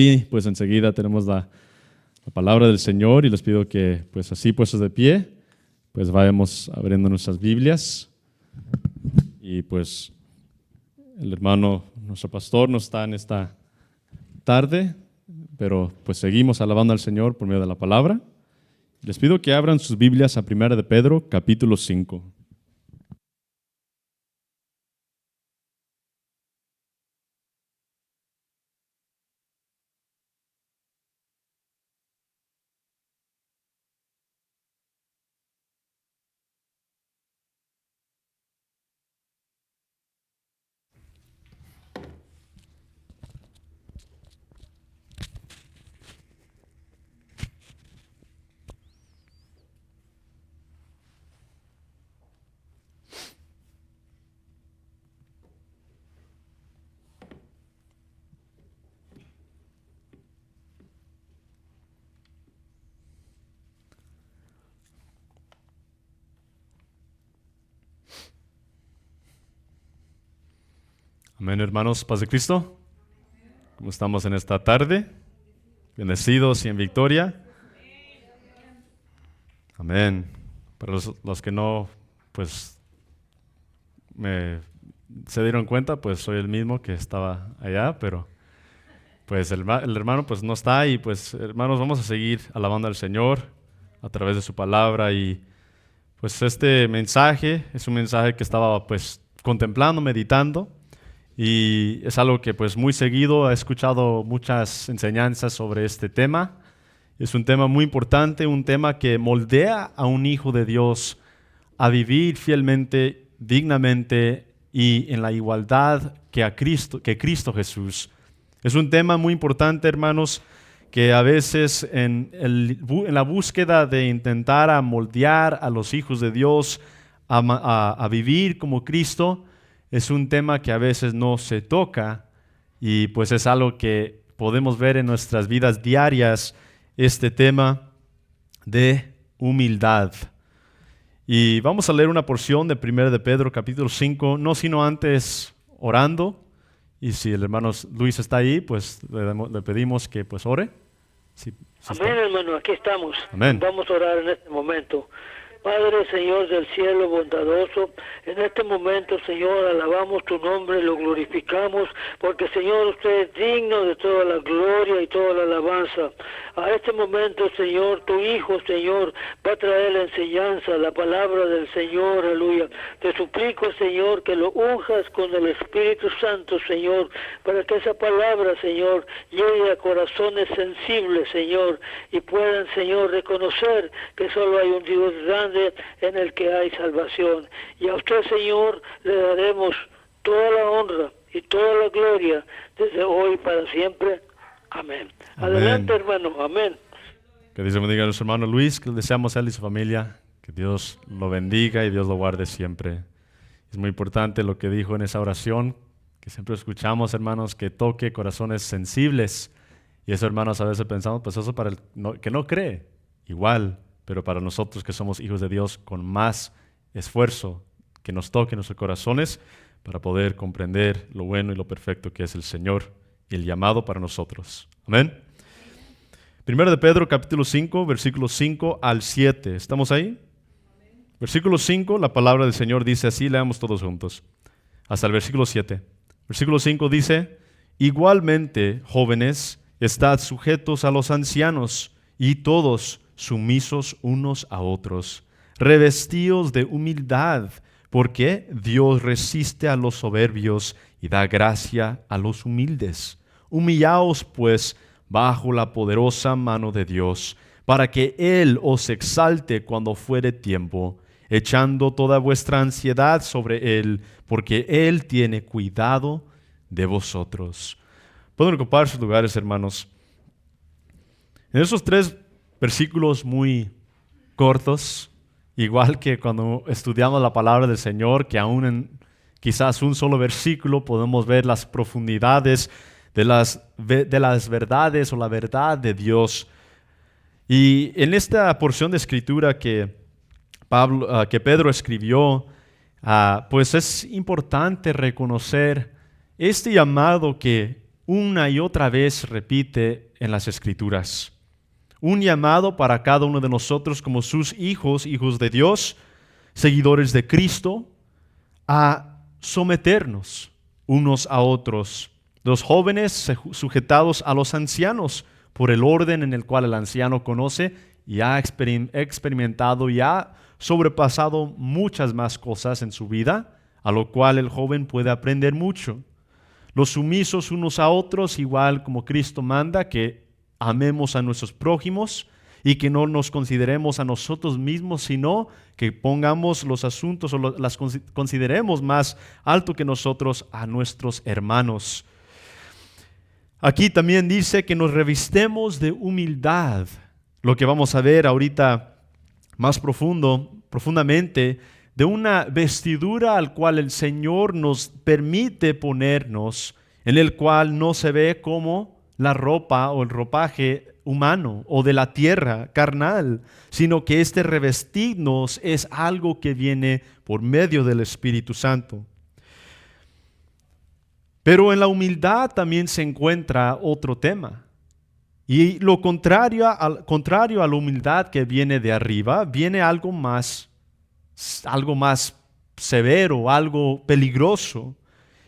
Y pues enseguida tenemos la palabra del Señor y les pido que pues así puestos de pie, pues vayamos abriendo nuestras Biblias y pues el hermano, nuestro pastor no está en esta tarde, pero pues seguimos alabando al Señor por medio de la palabra. Les pido que abran sus Biblias a 1 de Pedro, capítulo 5. Amén, hermanos, paz de Cristo. ¿Cómo estamos en esta tarde? Bendecidos y en victoria. Amén. Para los que no, pues, se dieron cuenta, pues soy el mismo que estaba allá, pero pues el hermano pues no está y pues hermanos vamos a seguir alabando al Señor a través de su palabra y pues este mensaje es un mensaje que estaba pues contemplando, meditando. Y es algo que pues muy seguido he escuchado muchas enseñanzas sobre este tema. Es un tema muy importante, un tema que moldea a un hijo de Dios a vivir fielmente, dignamente y en la igualdad que Cristo Jesús. Es un tema muy importante, hermanos, que a veces en la búsqueda de intentar a moldear a los hijos de Dios a vivir como Cristo, es un tema que a veces no se toca y pues es algo que podemos ver en nuestras vidas diarias, este tema de humildad. Y vamos a leer una porción de 1 de Pedro capítulo 5, no sino antes orando. Y si el hermano Luis está ahí, pues le pedimos que pues ore. Sí, Amén, hermano, aquí estamos. Amén. Vamos a orar en este momento. Padre, Señor del cielo bondadoso, en este momento, Señor, alabamos tu nombre, lo glorificamos, porque, Señor, usted es digno de toda la gloria y toda la alabanza. A este momento, Señor, tu Hijo, Señor, va a traer la enseñanza, la palabra del Señor, aleluya. Te suplico, Señor, que lo unjas con el Espíritu Santo, Señor, para que esa palabra, Señor, llegue a corazones sensibles, Señor, y puedan, Señor, reconocer que solo hay un Dios grande en el que hay salvación. Y a usted, Señor, le daremos toda la honra y toda la gloria desde hoy para siempre. Amén. Adelante, hermano. Amén. Que Dios bendiga a nuestro hermano Luis, que le deseamos a él y su familia, que Dios lo bendiga y Dios lo guarde siempre. Es muy importante lo que dijo en esa oración, que siempre escuchamos, hermanos, que toque corazones sensibles. Y eso, hermanos, a veces pensamos, pues eso para el que no cree, igual, pero para nosotros que somos hijos de Dios, con más esfuerzo, que nos toque nuestros corazones para poder comprender lo bueno y lo perfecto que es el Señor y el llamado para nosotros. Amén. 1 de Pedro, capítulo 5, versículos 5 al 7. ¿Estamos ahí? Versículo 5, la palabra del Señor dice así, leamos todos juntos, hasta el versículo 7. Versículo 5 dice: igualmente, jóvenes, estad sujetos a los ancianos, y todos sumisos unos a otros, revestidos de humildad, porque Dios resiste a los soberbios y da gracia a los humildes. Humillaos, pues, bajo la poderosa mano de Dios, para que Él os exalte cuando fuere tiempo, echando toda vuestra ansiedad sobre Él, porque Él tiene cuidado de vosotros. Pueden ocupar sus lugares, hermanos. En esos 3 versículos muy cortos, igual que cuando estudiamos la palabra del Señor, que aún en quizás un solo versículo podemos ver las profundidades de las verdades o la verdad de Dios. Y en esta porción de escritura que Pedro escribió, pues es importante reconocer este llamado que una y otra vez repite en las Escrituras. Un llamado para cada uno de nosotros como sus hijos, hijos de Dios, seguidores de Cristo, a someternos unos a otros. Los jóvenes sujetados a los ancianos por el orden en el cual el anciano conoce y ha experimentado y ha sobrepasado muchas más cosas en su vida, a lo cual el joven puede aprender mucho. Los sumisos unos a otros, igual como Cristo manda, que amemos a nuestros prójimos y que no nos consideremos a nosotros mismos, sino que pongamos los asuntos o las consideremos más alto que nosotros a nuestros hermanos. Aquí también dice que nos revistemos de humildad, lo que vamos a ver ahorita más profundamente, de una vestidura al cual el Señor nos permite ponernos, en el cual no se ve como la ropa o el ropaje humano o de la tierra carnal, sino que este revestirnos es algo que viene por medio del Espíritu Santo. Pero en la humildad también se encuentra otro tema. Y lo contrario a la humildad que viene de arriba, viene algo más severo, algo peligroso.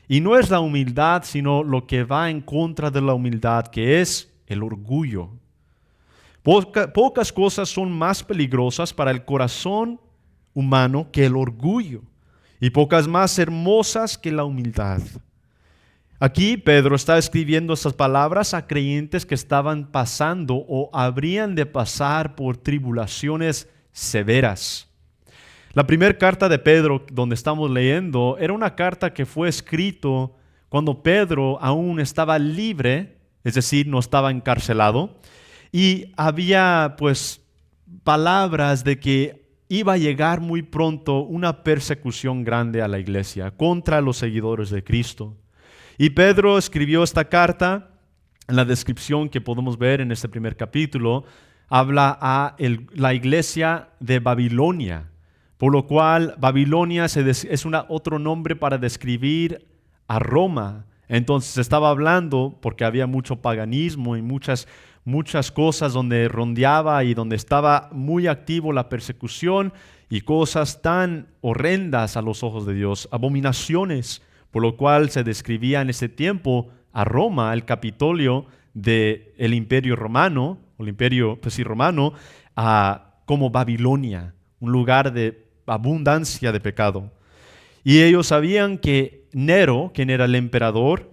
Y no es la humildad, sino lo que va en contra de la humildad, que es el orgullo. Pocas cosas son más peligrosas para el corazón humano que el orgullo, y pocas más hermosas que la humildad. Aquí Pedro está escribiendo estas palabras a creyentes que estaban pasando o habrían de pasar por tribulaciones severas. La primera carta de Pedro, donde estamos leyendo, era una carta que fue escrito cuando Pedro aún estaba libre, es decir, no estaba encarcelado, y había pues palabras de que iba a llegar muy pronto una persecución grande a la iglesia contra los seguidores de Cristo. Y Pedro escribió esta carta. En la descripción que podemos ver en este primer capítulo, habla a la iglesia de Babilonia, por lo cual Babilonia es otro nombre para describir a Roma. Entonces estaba hablando, porque había mucho paganismo y muchas cosas donde rondeaba y donde estaba muy activo la persecución y cosas tan horrendas a los ojos de Dios, abominaciones, por lo cual se describía en ese tiempo a Roma, el Capitolio del Imperio Romano, o el Imperio Romano, como Babilonia, un lugar de abundancia de pecado. Y ellos sabían que Nero, quien era el emperador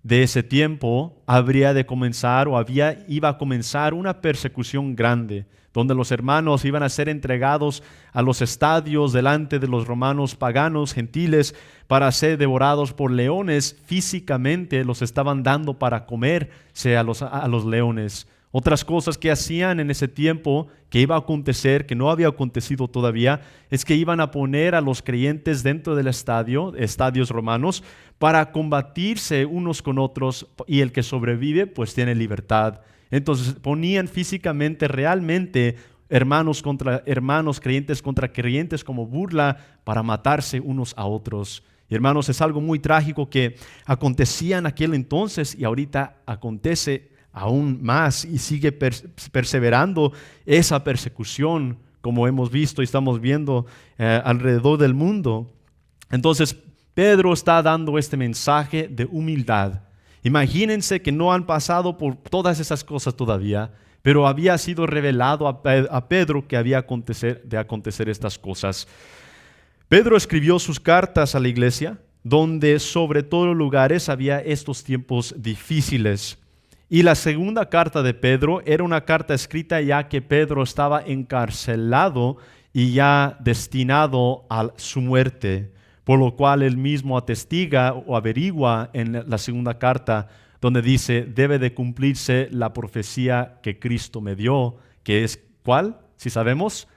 de ese tiempo, habría de comenzar o iba a comenzar una persecución grande, donde los hermanos iban a ser entregados a los estadios delante de los romanos paganos, gentiles, para ser devorados por leones. Físicamente los estaban dando para comerse a los leones. Otras cosas que hacían en ese tiempo que iba a acontecer, que no había acontecido todavía, es que iban a poner a los creyentes dentro del estadios romanos, para combatirse unos con otros, y el que sobrevive pues tiene libertad. Entonces ponían físicamente, realmente, hermanos contra hermanos, creyentes contra creyentes como burla para matarse unos a otros. Y hermanos, es algo muy trágico que acontecía en aquel entonces y ahorita acontece aún más y sigue perseverando esa persecución, como hemos visto y estamos viendo alrededor del mundo. Entonces Pedro está dando este mensaje de humildad. Imagínense que no han pasado por todas esas cosas todavía, pero había sido revelado a Pedro que había de acontecer estas cosas. Pedro escribió sus cartas a la iglesia, donde sobre todos los lugares había estos tiempos difíciles. Y la segunda carta de Pedro era una carta escrita ya que Pedro estaba encarcelado y ya destinado a su muerte, por lo cual él mismo atestiga o averigua en la segunda carta, donde dice: debe de cumplirse la profecía que Cristo me dio, que es, ¿cuál? Si sabemos,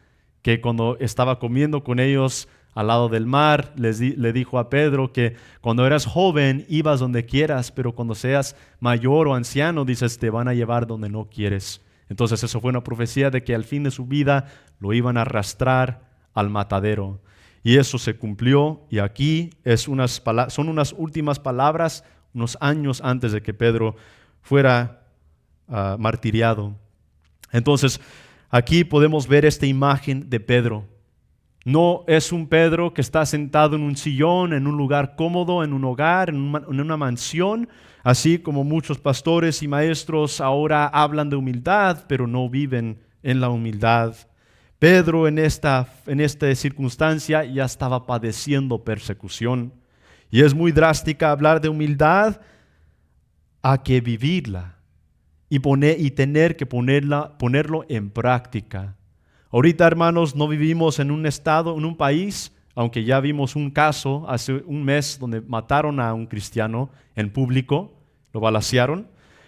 que cuando estaba comiendo con ellos al lado del mar, le dijo a Pedro que cuando eras joven ibas donde quieras, pero cuando seas mayor o anciano, dices, te van a llevar donde no quieres. Entonces eso fue una profecía de que al fin de su vida lo iban a arrastrar al matadero. Y eso se cumplió, y aquí son unas últimas palabras, unos años antes de que Pedro fuera martiriado. Entonces, aquí podemos ver esta imagen de Pedro. No es un Pedro que está sentado en un sillón, en un lugar cómodo, en un hogar, en una mansión, así como muchos pastores y maestros ahora hablan de humildad, pero no viven en la humildad. Pedro en esta circunstancia ya estaba padeciendo persecución. Y es muy drástica hablar de humildad a que vivirla y tener que ponerlo en práctica. Ahorita, hermanos, no vivimos en un estado, en un país, aunque ya vimos un caso hace un mes donde mataron a un cristiano en público, lo balacearon.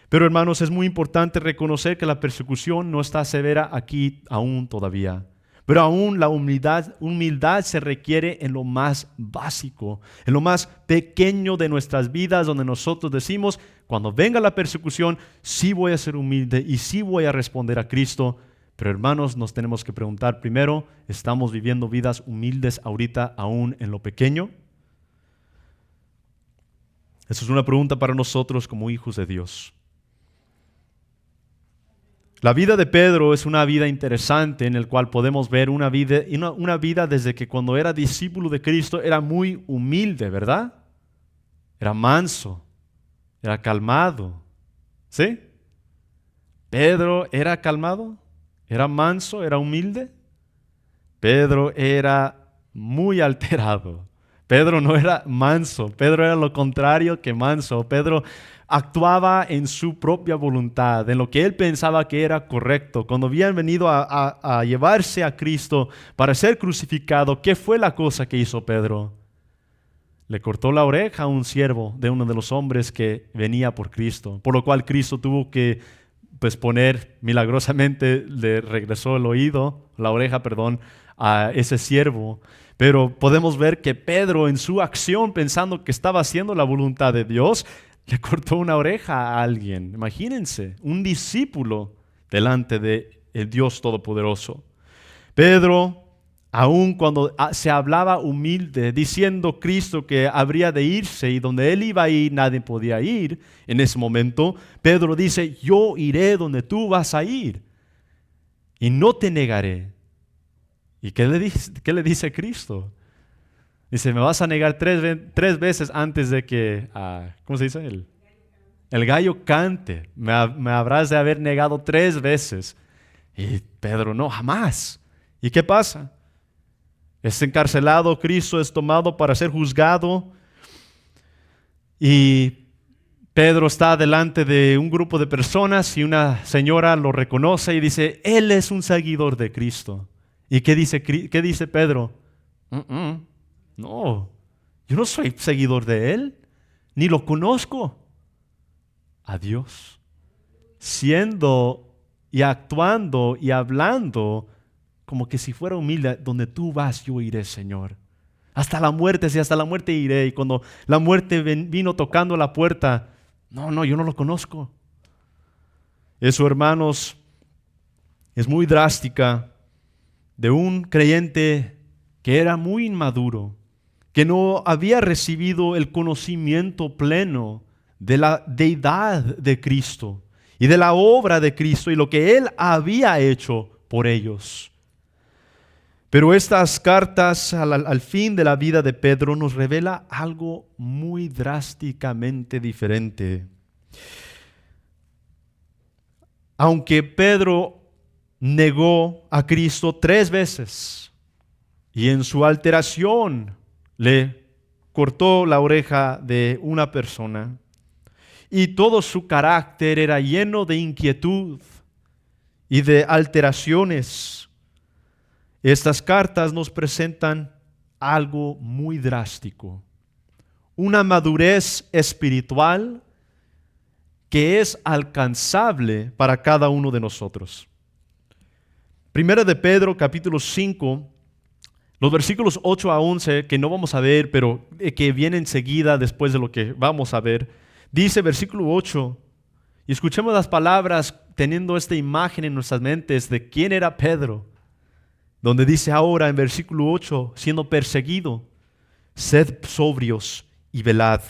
Pero, hermanos, es muy importante reconocer que la persecución no está severa aquí aún todavía. Pero aún la humildad se requiere en lo más básico, en lo más pequeño de nuestras vidas, donde nosotros decimos, cuando venga la persecución, sí voy a ser humilde y sí voy a responder a Cristo. Pero hermanos, nos tenemos que preguntar primero, ¿estamos viviendo vidas humildes ahorita aún en lo pequeño? Esa es una pregunta para nosotros como hijos de Dios. La vida de Pedro es una vida interesante en la cual podemos ver una vida desde que cuando era discípulo de Cristo era muy humilde, ¿verdad? Era manso, era calmado. ¿Sí? Pedro era calmado. ¿Era manso? ¿Era humilde? Pedro era muy alterado. Pedro no era manso. Pedro era lo contrario que manso. Pedro actuaba en su propia voluntad, en lo que él pensaba que era correcto. Cuando habían venido a llevarse a Cristo para ser crucificado, ¿qué fue la cosa que hizo Pedro? Le cortó la oreja a un siervo de uno de los hombres que venía por Cristo, por lo cual Cristo tuvo que milagrosamente le regresó la oreja, a ese siervo. Pero podemos ver que Pedro en su acción, pensando que estaba haciendo la voluntad de Dios, le cortó una oreja a alguien. Imagínense, un discípulo delante de el Dios Todopoderoso. Pedro, aun cuando se hablaba humilde, diciendo Cristo que habría de irse y donde él iba a ir nadie podía ir, en ese momento Pedro dice, yo iré donde tú vas a ir y no te negaré. ¿Y qué le dice Cristo? Dice, me vas a negar tres veces antes de que, ¿cómo se dice? El gallo cante. Me habrás de haber negado 3 veces. Y Pedro, no, jamás. ¿Y qué pasa? Es encarcelado, Cristo es tomado para ser juzgado y Pedro está delante de un grupo de personas y una señora lo reconoce y dice, él es un seguidor de Cristo. ¿Y qué dice Pedro? No, yo no soy seguidor de él, ni lo conozco. A Dios, siendo y actuando y hablando como que si fuera humilde, donde tú vas yo iré, Señor. Hasta la muerte, si hasta la muerte iré. Y cuando la muerte vino tocando la puerta, no, yo no lo conozco. Eso, hermanos, es muy drástica de un creyente que era muy inmaduro, que no había recibido el conocimiento pleno de la deidad de Cristo y de la obra de Cristo y lo que Él había hecho por ellos. Pero estas cartas al fin de la vida de Pedro nos revela algo muy drásticamente diferente. Aunque Pedro negó a Cristo 3 veces y en su alteración le cortó la oreja de una persona y todo su carácter era lleno de inquietud y de alteraciones, estas cartas nos presentan algo muy drástico, una madurez espiritual que es alcanzable para cada uno de nosotros. Primera de Pedro, capítulo 5, los versículos 8 a 11, que no vamos a ver, pero que vienen enseguida después de lo que vamos a ver, dice versículo 8, y escuchemos las palabras teniendo esta imagen en nuestras mentes de quién era Pedro, donde dice ahora en versículo 8, siendo perseguido, sed sobrios y velad,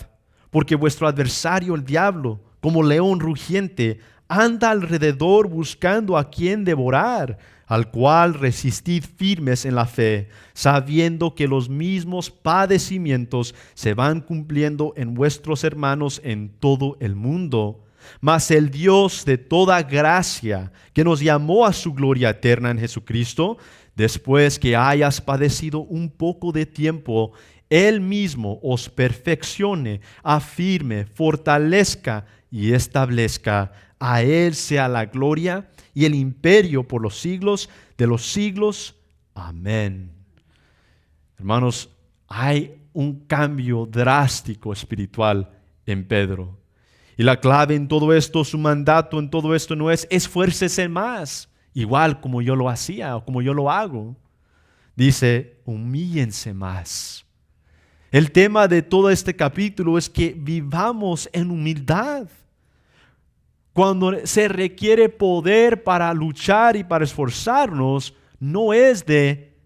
porque vuestro adversario el diablo, como león rugiente, anda alrededor buscando a quien devorar, al cual resistid firmes en la fe, sabiendo que los mismos padecimientos se van cumpliendo en vuestros hermanos en todo el mundo. Mas el Dios de toda gracia, que nos llamó a su gloria eterna en Jesucristo, después que hayas padecido un poco de tiempo, Él mismo os perfeccione, afirme, fortalezca y establezca. A Él sea la gloria y el imperio por los siglos de los siglos. Amén. Hermanos, hay un cambio drástico espiritual en Pedro. Y la clave en todo esto, su mandato en todo esto no es esfuércese más, igual como yo lo hacía o como yo lo hago. Dice, humíllense más. El tema de todo este capítulo es que vivamos en humildad. Cuando se requiere poder para luchar y para esforzarnos, no es de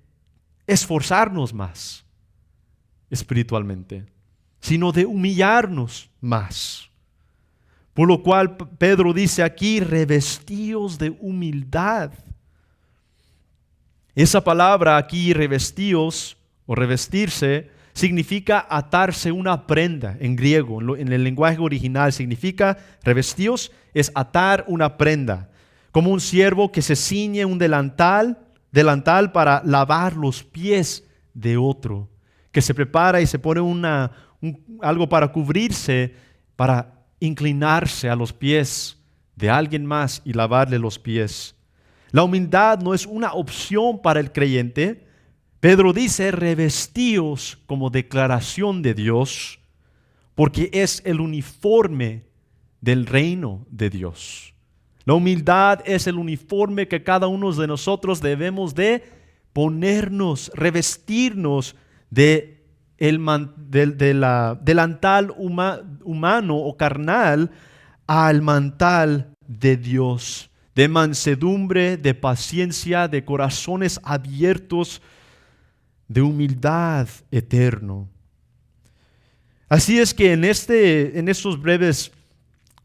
esforzarnos más espiritualmente, sino de humillarnos más. Por lo cual Pedro dice aquí, revestíos de humildad. Esa palabra aquí, revestíos o revestirse, significa atarse una prenda en griego. En el lenguaje original significa revestíos, es atar una prenda. Como un siervo que se ciñe un delantal para lavar los pies de otro. Que se prepara y se pone algo para cubrirse, para inclinarse a los pies de alguien más y lavarle los pies. La humildad no es una opción para el creyente. Pedro dice, revestíos como declaración de Dios, porque es el uniforme del reino de Dios. La humildad es el uniforme que cada uno de nosotros debemos de ponernos, revestirnos del delantal humano o carnal al mantal de Dios, de mansedumbre, de paciencia, de corazones abiertos, de humildad eterno. Así es que en estos breves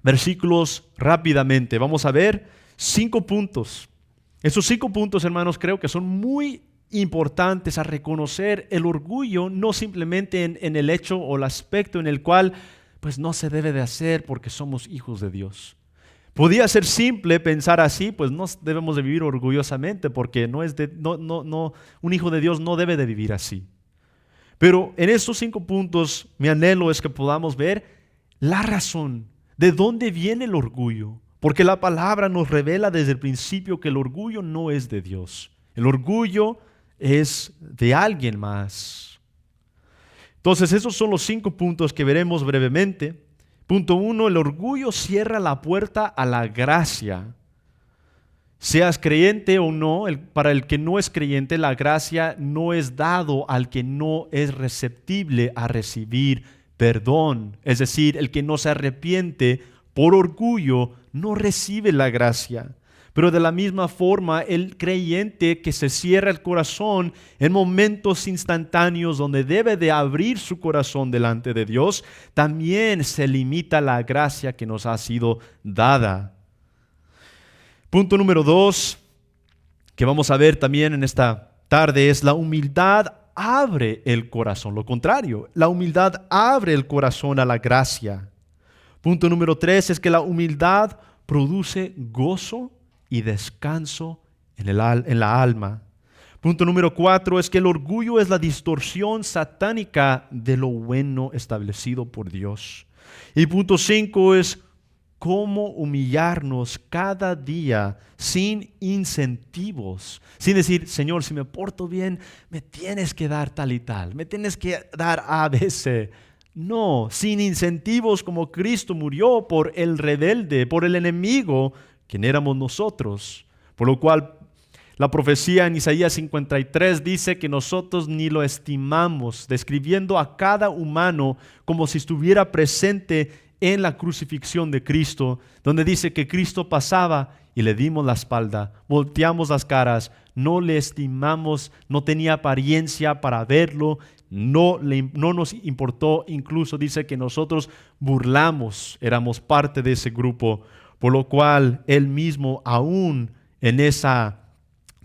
versículos rápidamente vamos a ver 5 puntos. Esos 5 puntos, hermanos, creo que son muy importantes a reconocer el orgullo, no simplemente en el hecho o el aspecto en el cual pues no se debe de hacer porque somos hijos de Dios. Podía ser simple pensar así, pues no debemos de vivir orgullosamente porque un hijo de Dios no debe de vivir así. Pero en estos 5 puntos mi anhelo es que podamos ver la razón de dónde viene el orgullo, porque la palabra nos revela desde el principio que el orgullo no es de Dios. El orgullo es de alguien más. Entonces esos son los 5 puntos que veremos brevemente. Punto 1, el orgullo cierra la puerta a la gracia. Seas creyente o no, para el que no es creyente, la gracia no es dado al que no es receptible a recibir perdón. Es decir, el que no se arrepiente por orgullo no recibe la gracia. Pero de la misma forma, el creyente que se cierra el corazón en momentos instantáneos donde debe de abrir su corazón delante de Dios, también se limita la gracia que nos ha sido dada. Punto número 2, que vamos a ver también en esta tarde, es la humildad abre el corazón. Lo contrario, la humildad abre el corazón a la gracia. Punto número 3 es que la humildad produce gozo y descanso en la alma. Punto número 4 es que el orgullo es la distorsión satánica de lo bueno establecido por Dios. Y punto 5 es cómo humillarnos cada día sin incentivos, sin decir, Señor, si me porto bien, me tienes que dar tal y tal, me tienes que dar A, B, C. No, sin incentivos como Cristo murió por el rebelde, por el enemigo, quien éramos nosotros. Por lo cual la profecía en Isaías 53 dice que nosotros ni lo estimamos, describiendo a cada humano como si estuviera presente en la crucifixión de Cristo, donde dice que Cristo pasaba y le dimos la espalda, volteamos las caras, no le estimamos, no tenía apariencia para verlo, No nos importó, incluso dice que nosotros burlamos, éramos parte de ese grupo, por lo cual Él mismo aún en esa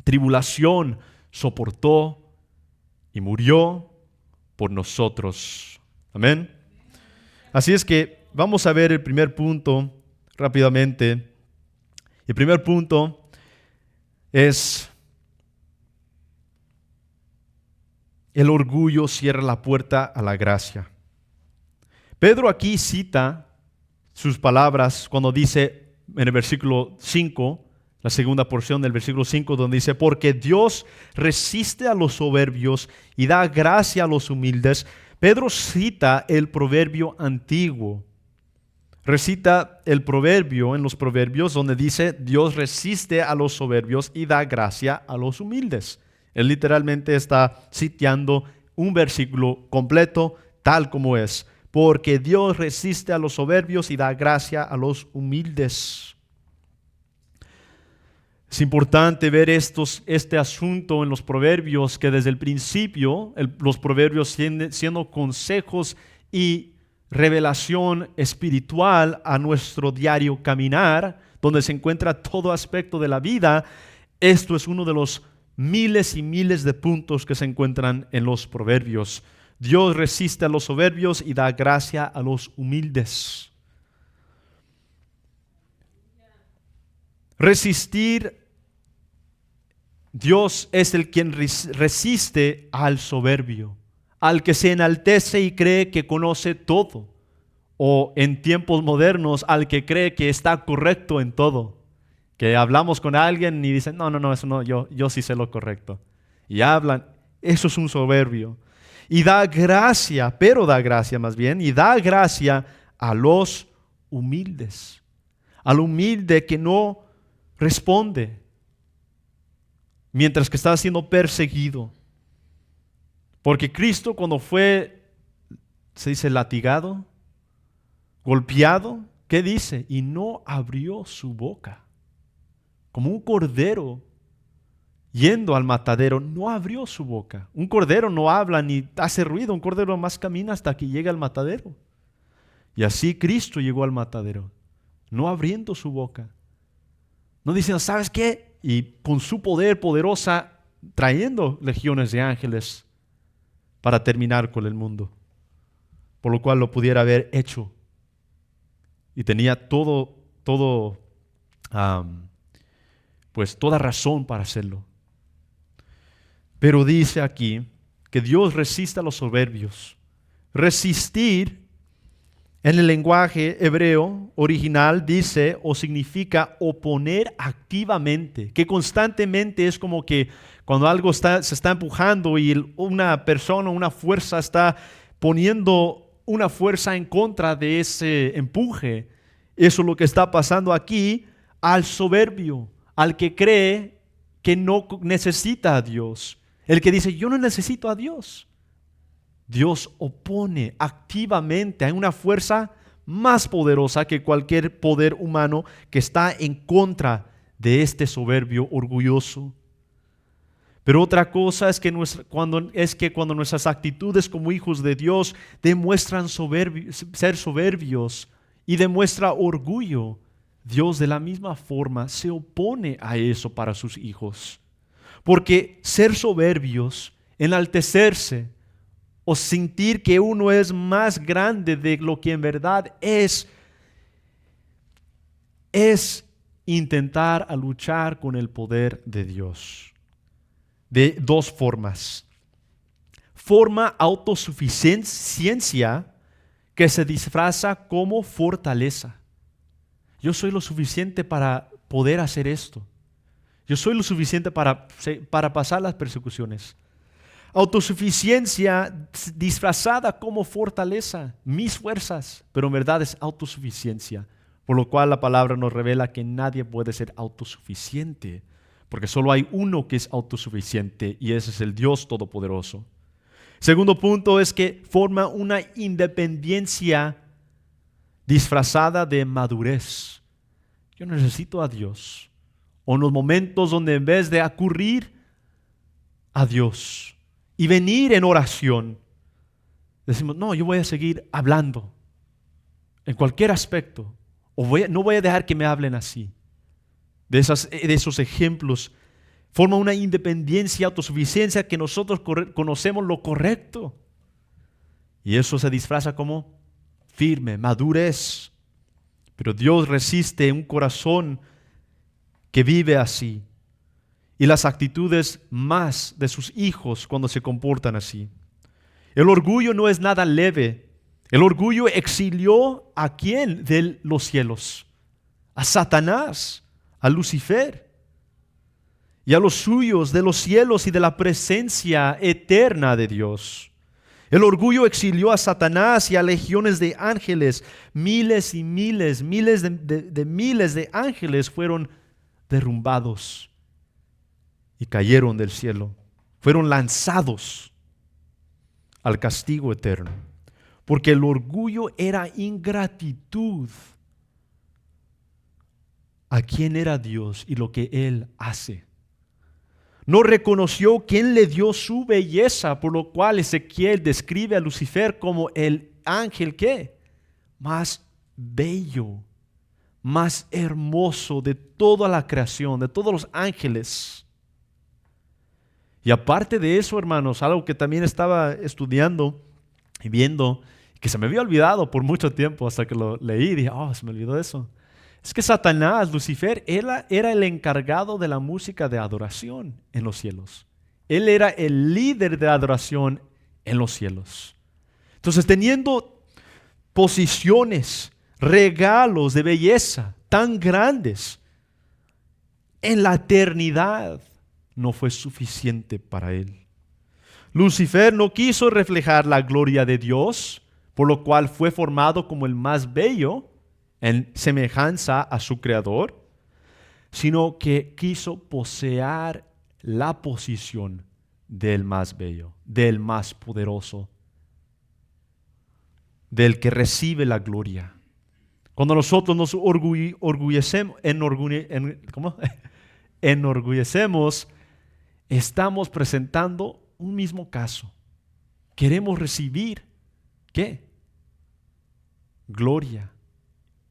tribulación soportó y murió por nosotros. Amén. Así es que vamos a ver el primer punto rápidamente. El primer punto es: el orgullo cierra la puerta a la gracia. Pedro aquí cita sus palabras cuando dice en el versículo 5, la segunda porción del versículo 5, donde dice: porque Dios resiste a los soberbios y da gracia a los humildes. Pedro cita el proverbio antiguo. Recita el proverbio en los proverbios donde dice: Dios resiste a los soberbios y da gracia a los humildes. Él literalmente está citando un versículo completo tal como es. Porque Dios resiste a los soberbios y da gracia a los humildes. Es importante ver este asunto en los proverbios, que desde el principio los proverbios siendo consejos y revelación espiritual a nuestro diario caminar, donde se encuentra todo aspecto de la vida. Esto es uno de los miles y miles de puntos que se encuentran en los proverbios. Dios resiste a los soberbios y da gracia a los humildes. Resistir, Dios es el quien resiste al soberbio, al que se enaltece y cree que conoce todo, o en tiempos modernos al que cree que está correcto en todo. Que hablamos con alguien y dicen: no, eso no, yo sí sé lo correcto. Y hablan, eso es un soberbio. Y da gracia, y da gracia a los humildes. Al humilde que no responde mientras que está siendo perseguido. Porque Cristo, cuando fue, se dice, latigado, golpeado, ¿qué dice? Y no abrió su boca. Como un cordero yendo al matadero, no abrió su boca. Un cordero no habla ni hace ruido, un cordero más camina hasta que llega al matadero. Y así Cristo llegó al matadero, no abriendo su boca. No diciendo: ¿sabes qué? Y con su poder poderosa, trayendo legiones de ángeles para terminar con el mundo. Por lo cual lo pudiera haber hecho. Y tenía pues toda razón para hacerlo. Pero dice aquí que Dios resiste a los soberbios. Resistir en el lenguaje hebreo original dice o significa oponer activamente, que constantemente es como que cuando algo se está empujando y una persona, una fuerza está poniendo una fuerza en contra de ese empuje. Eso es lo que está pasando aquí al soberbio, al que cree que no necesita a Dios. El que dice: yo no necesito a Dios. Dios opone activamente a una fuerza más poderosa que cualquier poder humano que está en contra de este soberbio orgulloso. Pero otra cosa es que cuando nuestras actitudes como hijos de Dios demuestran ser soberbios y demuestra orgullo, Dios de la misma forma se opone a eso para sus hijos. Porque ser soberbios, enaltecerse o sentir que uno es más grande de lo que en verdad es intentar a luchar con el poder de Dios. De dos formas. Forma autosuficiencia que se disfraza como fortaleza. Yo soy lo suficiente para poder hacer esto. Yo soy lo suficiente para pasar las persecuciones. Autosuficiencia disfrazada como fortaleza, mis fuerzas, pero en verdad es autosuficiencia. Por lo cual la palabra nos revela que nadie puede ser autosuficiente, porque solo hay uno que es autosuficiente y ese es el Dios Todopoderoso. Segundo punto es que forma una independencia disfrazada de madurez. Yo necesito a Dios. O en los momentos donde en vez de acudir a Dios y venir en oración, decimos, no, yo voy a seguir hablando en cualquier aspecto, no voy a dejar que me hablen así. De esos ejemplos forma una independencia, autosuficiencia que nosotros conocemos lo correcto. Y eso se disfraza como firme, madurez. Pero Dios resiste un corazón que vive así. Y las actitudes más de sus hijos cuando se comportan así. El orgullo no es nada leve. El orgullo exilió ¿a quién? De los cielos. A Satanás, a Lucifer. Y a los suyos de los cielos y de la presencia eterna de Dios. El orgullo exilió a Satanás y a legiones de ángeles. Miles y miles, miles de miles de ángeles fueron derrumbados y cayeron del cielo. Fueron lanzados al castigo eterno. Porque el orgullo era ingratitud a quién era Dios y lo que Él hace. No reconoció quién le dio su belleza, por lo cual Ezequiel describe a Lucifer como el ángel ¿qué? Más bello, más hermoso de toda la creación, de todos los ángeles. Y aparte de eso, hermanos, algo que también estaba estudiando y viendo, que se me había olvidado por mucho tiempo hasta que lo leí, dije, se me olvidó eso. Es que Satanás, Lucifer, era el encargado de la música de adoración en los cielos. Él era el líder de adoración en los cielos. Entonces, teniendo posiciones, regalos de belleza tan grandes, en la eternidad no fue suficiente para él. Lucifer no quiso reflejar la gloria de Dios, por lo cual fue formado como el más bello, en semejanza a su creador, sino que quiso poseer la posición del más bello, del más poderoso, del que recibe la gloria. Cuando nosotros nos enorgullecemos, estamos presentando un mismo caso. Queremos recibir, ¿qué? Gloria.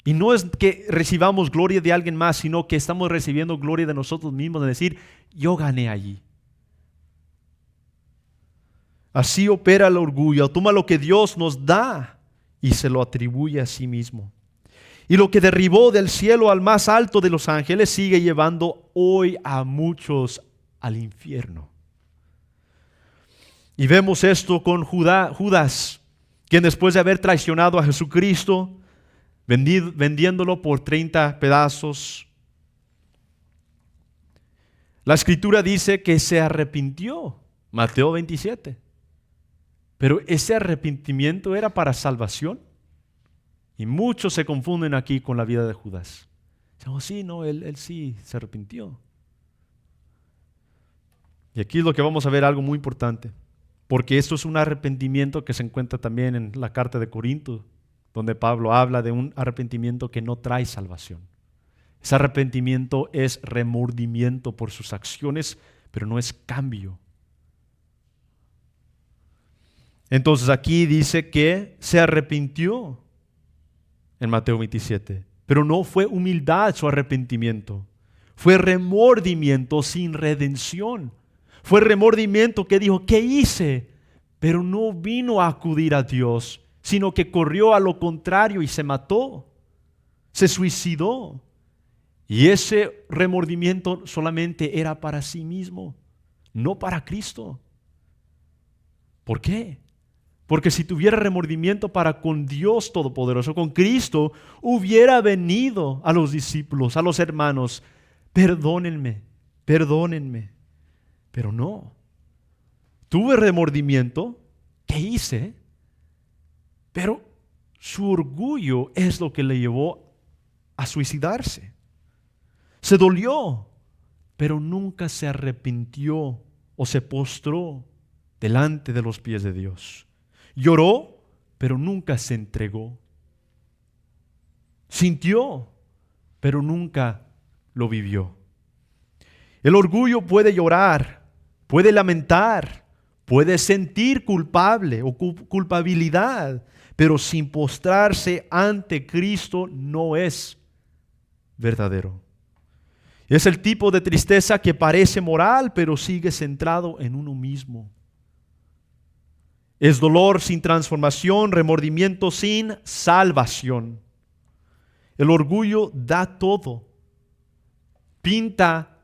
Y no es que recibamos gloria de alguien más, sino que estamos recibiendo gloria de nosotros mismos, de decir, yo gané allí. Así opera el orgullo, toma lo que Dios nos da y se lo atribuye a sí mismo. Y lo que derribó del cielo al más alto de los ángeles sigue llevando hoy a muchos al infierno. Y vemos esto con Judas, quien después de haber traicionado a Jesucristo, vendiéndolo por 30 pedazos. La escritura dice que se arrepintió, Mateo 27. Pero ese arrepentimiento era para salvación. Y muchos se confunden aquí con la vida de Judas. Dicen, sí, no, él sí se arrepintió. Y aquí es lo que vamos a ver, algo muy importante. Porque esto es un arrepentimiento que se encuentra también en la carta de Corinto, donde Pablo habla de un arrepentimiento que no trae salvación. Ese arrepentimiento es remordimiento por sus acciones, pero no es cambio. Entonces aquí dice que se arrepintió en Mateo 27, pero no fue humildad su arrepentimiento, fue remordimiento sin redención. Fue remordimiento que dijo, ¿qué hice? Pero no vino a acudir a Dios, sino que corrió a lo contrario y se mató, se suicidó. Y ese remordimiento solamente era para sí mismo, no para Cristo. ¿Por qué? Porque si tuviera remordimiento para con Dios Todopoderoso, con Cristo, hubiera venido a los discípulos, a los hermanos, perdónenme. Pero no. Tuve remordimiento, ¿qué hice? Pero su orgullo es lo que le llevó a suicidarse. Se dolió, pero nunca se arrepintió o se postró delante de los pies de Dios. Lloró, pero nunca se entregó. Sintió, pero nunca lo vivió. El orgullo puede llorar, puede lamentar, Puede sentir culpable o culpabilidad, pero sin postrarse ante Cristo no es verdadero. Es el tipo de tristeza que parece moral, pero sigue centrado en uno mismo. Es dolor sin transformación, remordimiento sin salvación. El orgullo da todo. Pinta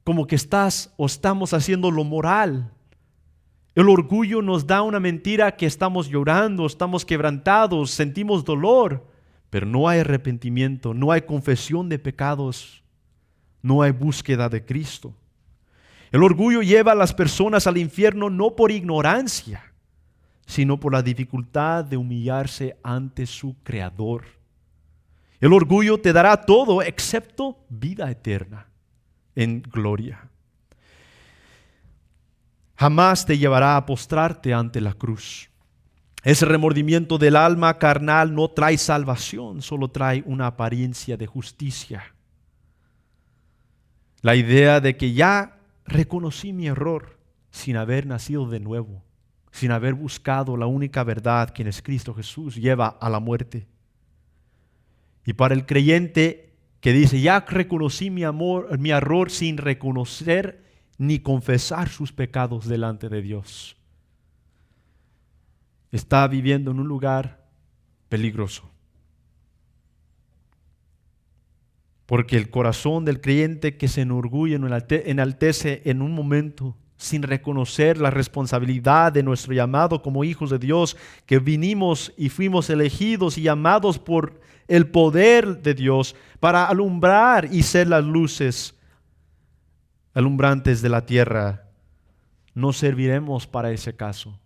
como que estás o estamos haciendo lo moral. El orgullo nos da una mentira que estamos llorando, estamos quebrantados, sentimos dolor, pero no hay arrepentimiento, no hay confesión de pecados, no hay búsqueda de Cristo. El orgullo lleva a las personas al infierno no por ignorancia, sino por la dificultad de humillarse ante su Creador. El orgullo te dará todo excepto vida eterna en gloria. Jamás te llevará a postrarte ante la cruz. Ese remordimiento del alma carnal no trae salvación, solo trae una apariencia de justicia. La idea de que ya reconocí mi error sin haber nacido de nuevo, sin haber buscado la única verdad, quien es Cristo Jesús, lleva a la muerte. Y para el creyente que dice, ya reconocí mi error sin reconocer ni confesar sus pecados delante de Dios, está viviendo en un lugar peligroso. Porque el corazón del creyente que se enorgulle, enaltece en un momento, sin reconocer la responsabilidad de nuestro llamado como hijos de Dios, que vinimos y fuimos elegidos y llamados por el poder de Dios para alumbrar y ser las luces alumbrantes de la tierra, no serviremos para ese caso.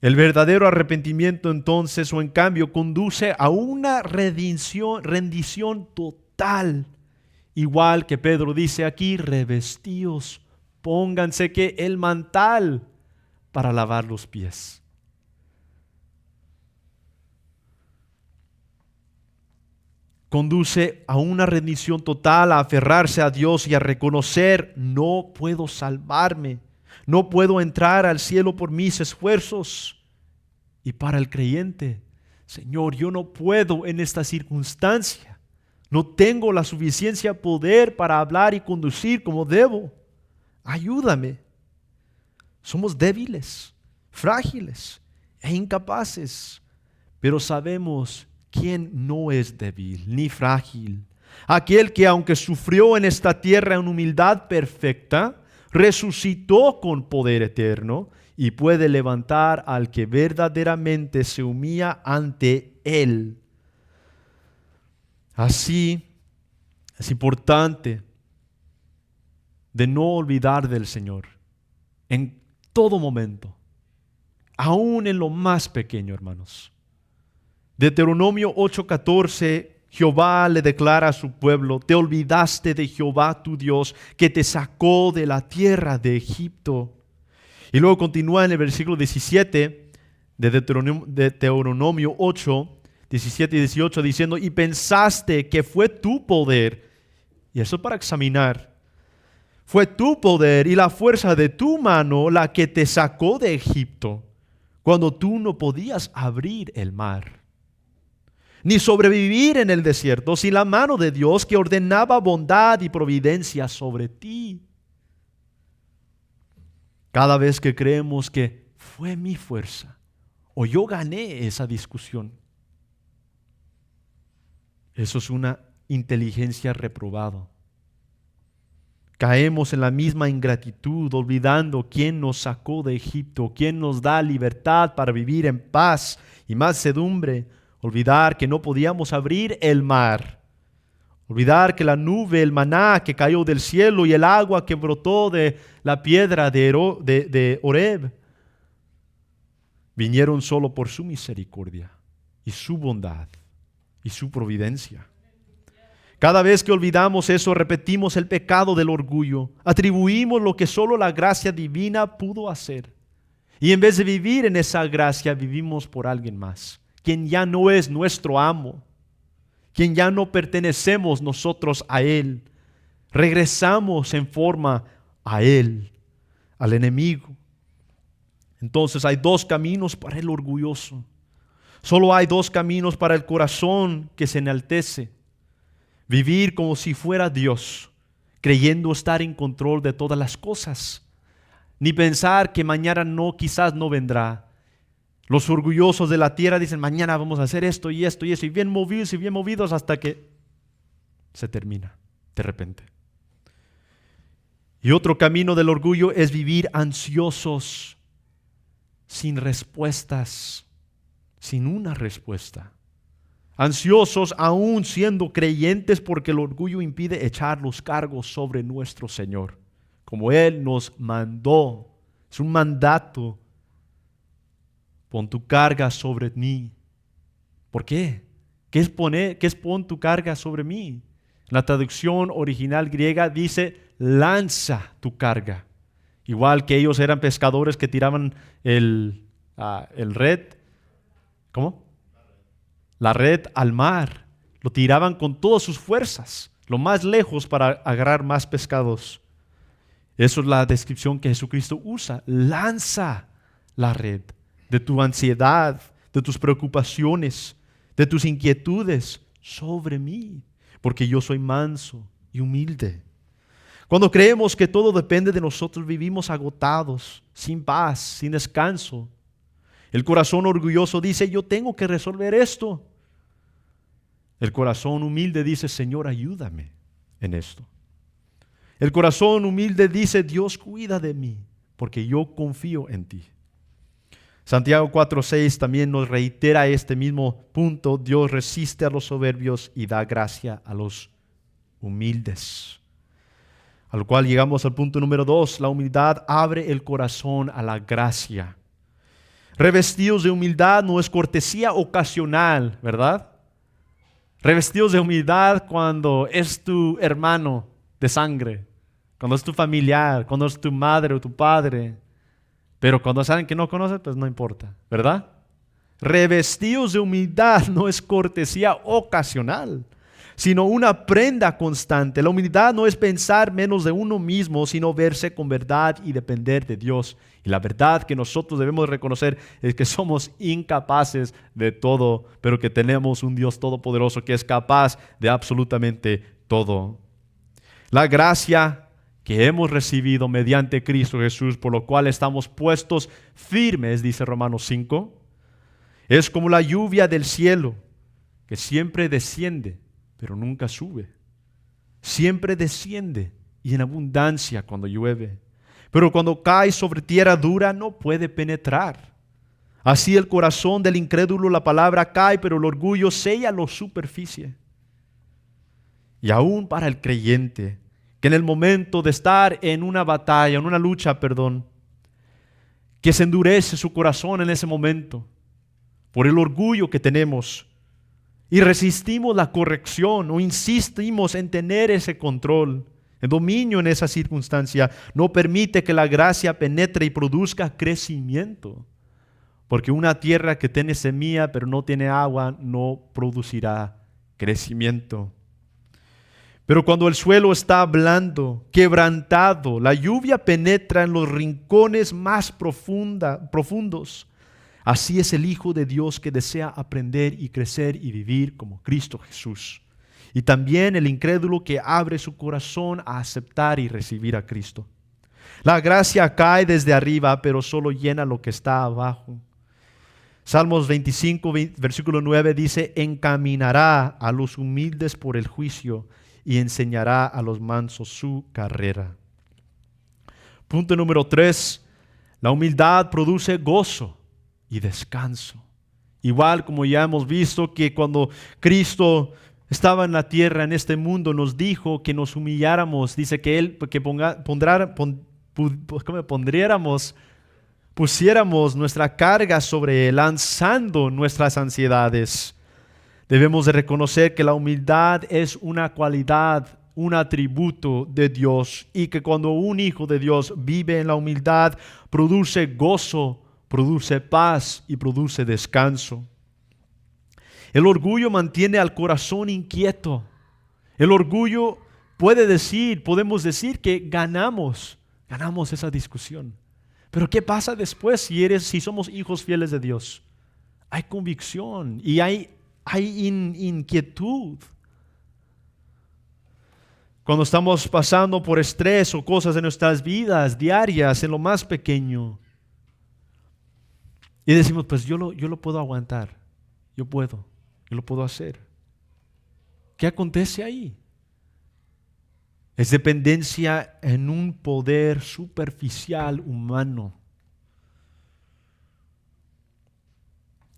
El verdadero arrepentimiento entonces, o en cambio, conduce a una rendición total. Igual que Pedro dice aquí, revestíos, pónganse que el mantal para lavar los pies. Conduce a una rendición total, a aferrarse a Dios y a reconocer, no puedo salvarme. No puedo entrar al cielo por mis esfuerzos. Y para el creyente, Señor, yo no puedo en esta circunstancia. No tengo la suficiencia poder para hablar y conducir como debo. Ayúdame. Somos débiles, frágiles e incapaces, pero sabemos quién no es débil ni frágil. Aquel que aunque sufrió en esta tierra en humildad perfecta, resucitó con poder eterno y puede levantar al que verdaderamente se humilla ante Él. Así es importante de no olvidar del Señor en todo momento, aún en lo más pequeño, hermanos. Deuteronomio 8:14, Jehová le declara a su pueblo, te olvidaste de Jehová tu Dios, que te sacó de la tierra de Egipto. Y luego continúa en el versículo 17 de Deuteronomio 8, 17 y 18, diciendo, y pensaste que fue tu poder, y eso para examinar, fue tu poder y la fuerza de tu mano la que te sacó de Egipto, cuando tú no podías abrir el mar, ni sobrevivir en el desierto sin la mano de Dios que ordenaba bondad y providencia sobre ti. Cada vez que creemos que fue mi fuerza o yo gané esa discusión, eso es una inteligencia reprobada. Caemos en la misma ingratitud, olvidando quién nos sacó de Egipto, quién nos da libertad para vivir en paz y mansedumbre. Olvidar que no podíamos abrir el mar. Olvidar que la nube, el maná que cayó del cielo y el agua que brotó de la piedra de Horeb vinieron solo por su misericordia y su bondad y su providencia. Cada vez que olvidamos eso, repetimos el pecado del orgullo. Atribuimos lo que solo la gracia divina pudo hacer. Y en vez de vivir en esa gracia, vivimos por alguien más, quien ya no es nuestro amo, quien ya no pertenecemos nosotros a Él. Regresamos en forma a Él, al enemigo. Entonces hay dos caminos para el orgulloso. Solo hay dos caminos para el corazón que se enaltece. Vivir como si fuera Dios, creyendo estar en control de todas las cosas. Ni pensar que mañana quizás no vendrá. Los orgullosos de la tierra dicen, mañana vamos a hacer esto y esto y eso, y bien movidos hasta que se termina de repente. Y otro camino del orgullo es vivir ansiosos, sin respuestas, sin una respuesta. Ansiosos aún siendo creyentes, porque el orgullo impide echar los cargos sobre nuestro Señor, como Él nos mandó. Es un mandato. Pon tu carga sobre mí. ¿Por qué? ¿Qué es pon tu carga sobre mí? La traducción original griega dice, lanza tu carga. Igual que ellos eran pescadores que tiraban el red. ¿Cómo? La red al mar. Lo tiraban con todas sus fuerzas, lo más lejos para agarrar más pescados. Eso es la descripción que Jesucristo usa. Lanza la red de tu ansiedad, de tus preocupaciones, de tus inquietudes sobre mí, porque yo soy manso y humilde. Cuando creemos que todo depende de nosotros, vivimos agotados, sin paz, sin descanso. El corazón orgulloso dice, yo tengo que resolver esto. El corazón humilde dice, Señor, ayúdame en esto. El corazón humilde dice, Dios, cuida de mí, porque yo confío en ti. Santiago 4:6 también nos reitera este mismo punto. Dios resiste a los soberbios y da gracia a los humildes. Al cual llegamos al punto número 2. La humildad abre el corazón a la gracia. Revestidos de humildad no es cortesía ocasional, ¿verdad? Revestidos de humildad cuando es tu hermano de sangre, cuando es tu familiar, cuando es tu madre o tu padre. Pero cuando saben que no conocen, pues no importa, ¿verdad? Revestidos de humildad no es cortesía ocasional, sino una prenda constante. La humildad no es pensar menos de uno mismo, sino verse con verdad y depender de Dios. Y la verdad que nosotros debemos reconocer es que somos incapaces de todo, pero que tenemos un Dios todopoderoso que es capaz de absolutamente todo. La gracia que hemos recibido mediante Cristo Jesús, por lo cual estamos puestos firmes, dice Romanos 5, es como la lluvia del cielo, que siempre desciende, pero nunca sube. Siempre desciende y en abundancia cuando llueve, pero cuando cae sobre tierra dura no puede penetrar. Así el corazón del incrédulo, la palabra cae, pero el orgullo sella la superficie. Y aún para el creyente, que en el momento de estar en una batalla, en una lucha, que se endurece su corazón en ese momento por el orgullo que tenemos y resistimos la corrección o insistimos en tener ese control, el dominio en esa circunstancia, no permite que la gracia penetre y produzca crecimiento, porque una tierra que tiene semilla pero no tiene agua no producirá crecimiento. Pero cuando el suelo está blando, quebrantado, la lluvia penetra en los rincones más profundos. Así es el Hijo de Dios que desea aprender y crecer y vivir como Cristo Jesús. Y también el incrédulo que abre su corazón a aceptar y recibir a Cristo. La gracia cae desde arriba, pero solo llena lo que está abajo. Salmos 25, versículo 9 dice, encaminará a los humildes por el juicio y enseñará a los mansos su carrera. Punto número 3. La humildad produce gozo y descanso. Igual como ya hemos visto que cuando Cristo estaba en la tierra, en este mundo, nos dijo que nos humilláramos. Dice que Él pusiéramos nuestra carga sobre Él, lanzando nuestras ansiedades. Debemos de reconocer que la humildad es una cualidad, un atributo de Dios, y que cuando un hijo de Dios vive en la humildad, produce gozo, produce paz y produce descanso. El orgullo mantiene al corazón inquieto. El orgullo podemos decir que ganamos Ganamos esa discusión. Pero ¿qué pasa después si somos hijos fieles de Dios? Hay convicción y hay inquietud. Cuando estamos pasando por estrés o cosas en nuestras vidas diarias, en lo más pequeño, y decimos, pues yo lo puedo aguantar, yo lo puedo hacer. ¿Qué acontece ahí? Es dependencia en un poder superficial humano.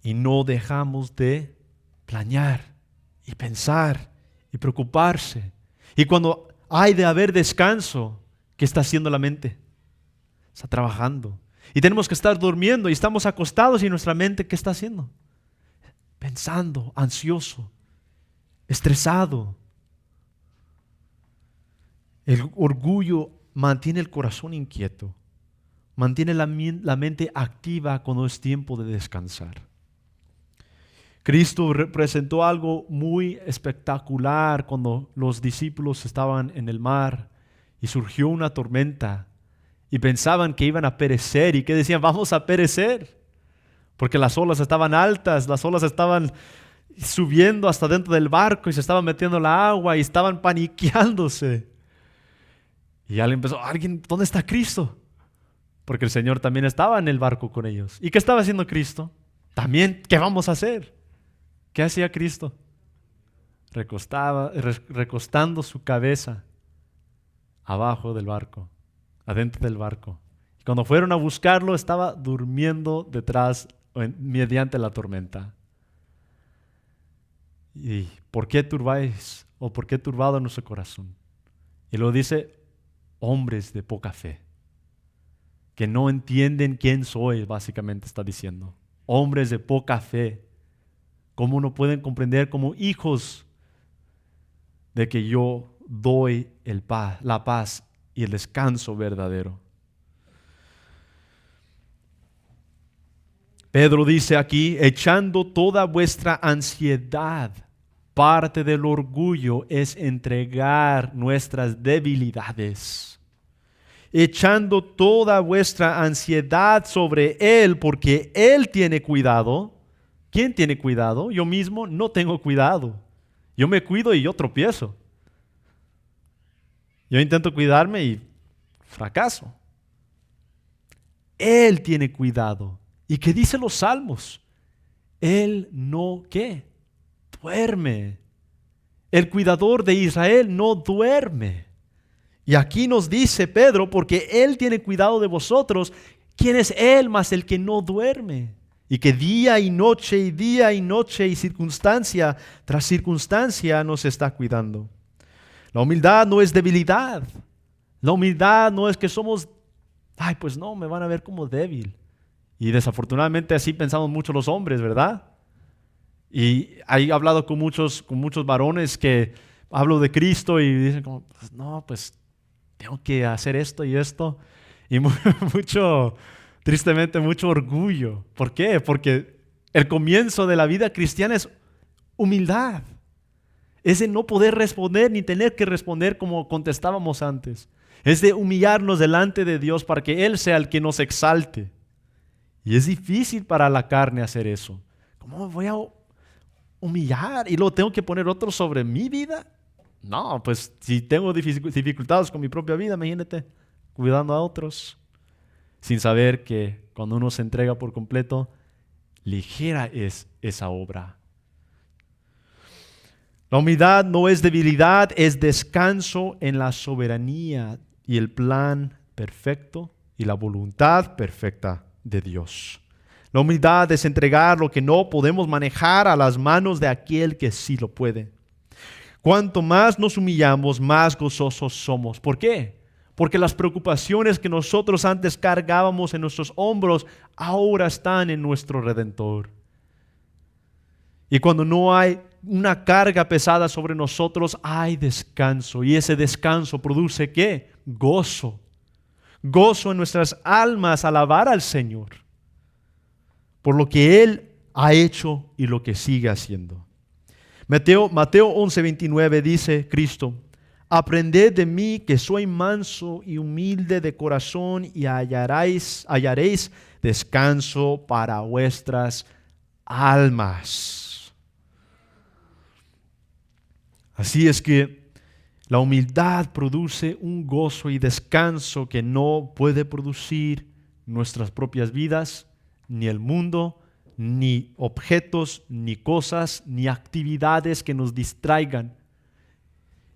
Y no dejamos de planear y pensar y preocuparse. Y cuando hay de haber descanso, ¿qué está haciendo la mente? Está trabajando. Y tenemos que estar durmiendo y estamos acostados y nuestra mente, ¿qué está haciendo? Pensando, ansioso, estresado. El orgullo mantiene el corazón inquieto, mantiene la mente activa cuando es tiempo de descansar. Cristo representó algo muy espectacular cuando los discípulos estaban en el mar y surgió una tormenta y pensaban que iban a perecer y que decían, vamos a perecer, porque las olas estaban altas, las olas estaban subiendo hasta dentro del barco y se estaban metiendo la agua y estaban paniqueándose. Y alguien empezó, ¿dónde está Cristo? Porque el Señor también estaba en el barco con ellos. ¿Y qué estaba haciendo Cristo? También, ¿qué vamos a hacer? ¿Qué hacía Cristo? Recostando su cabeza abajo del barco, adentro del barco. Y cuando fueron a buscarlo, estaba durmiendo mediante la tormenta. ¿Y por qué turbáis o por qué turbado nuestro corazón? Y lo dice, hombres de poca fe, que no entienden quién soy, básicamente está diciendo. Hombres de poca fe, ¿cómo no pueden comprender como hijos de que yo doy la paz y el descanso verdadero? Pedro dice aquí, echando toda vuestra ansiedad. Parte del orgullo es entregar nuestras debilidades. Echando toda vuestra ansiedad sobre Él, porque Él tiene cuidado. ¿Quién tiene cuidado? Yo mismo no tengo cuidado. Yo me cuido y yo tropiezo. Yo intento cuidarme y fracaso. Él tiene cuidado. ¿Y qué dicen los salmos? Él no, ¿qué? Duerme. El cuidador de Israel no duerme. Y aquí nos dice Pedro, porque Él tiene cuidado de vosotros, ¿quién es Él más el que no duerme? Y que día y noche y circunstancia tras circunstancia nos está cuidando. La humildad no es debilidad. La humildad no es que somos, pues no, me van a ver como débil. Y desafortunadamente así pensamos mucho los hombres, ¿verdad? Y he hablado con muchos varones que hablo de Cristo y dicen como, pues no, pues tengo que hacer esto y esto. Y tristemente mucho orgullo. ¿Por qué? Porque el comienzo de la vida cristiana es humildad. Es de no poder responder ni tener que responder como contestábamos antes. Es de humillarnos delante de Dios para que Él sea el que nos exalte. Y es difícil para la carne hacer eso. ¿Cómo voy a humillar y luego tengo que poner otro sobre mi vida? No, pues si tengo dificultades con mi propia vida, imagínate, cuidando a otros, sin saber que cuando uno se entrega por completo, ligera es esa obra. La humildad no es debilidad, es descanso en la soberanía y el plan perfecto y la voluntad perfecta de Dios. La humildad es entregar lo que no podemos manejar a las manos de aquel que sí lo puede. Cuanto más nos humillamos, más gozosos somos. ¿Por qué? Porque las preocupaciones que nosotros antes cargábamos en nuestros hombros, ahora están en nuestro Redentor. Y cuando no hay una carga pesada sobre nosotros, hay descanso. Y ese descanso produce ¿qué? Gozo. Gozo en nuestras almas, alabar al Señor por lo que Él ha hecho y lo que sigue haciendo. Mateo 11:29 dice Cristo, Aprended de mí que soy manso y humilde de corazón y hallaréis descanso para vuestras almas. Así es que la humildad produce un gozo y descanso que no puede producir nuestras propias vidas, ni el mundo, ni objetos, ni cosas, ni actividades que nos distraigan.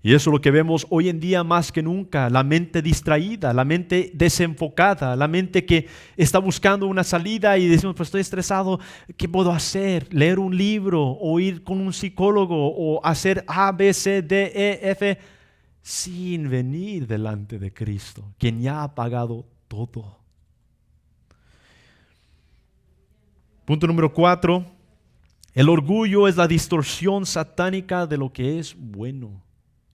Y eso es lo que vemos hoy en día más que nunca, la mente distraída, la mente desenfocada, la mente que está buscando una salida y decimos, pues estoy estresado, ¿qué puedo hacer? Leer un libro o ir con un psicólogo o hacer A, B, C, D, E, F, sin venir delante de Cristo, quien ya ha pagado todo. Punto número 4, el orgullo es la distorsión satánica de lo que es bueno.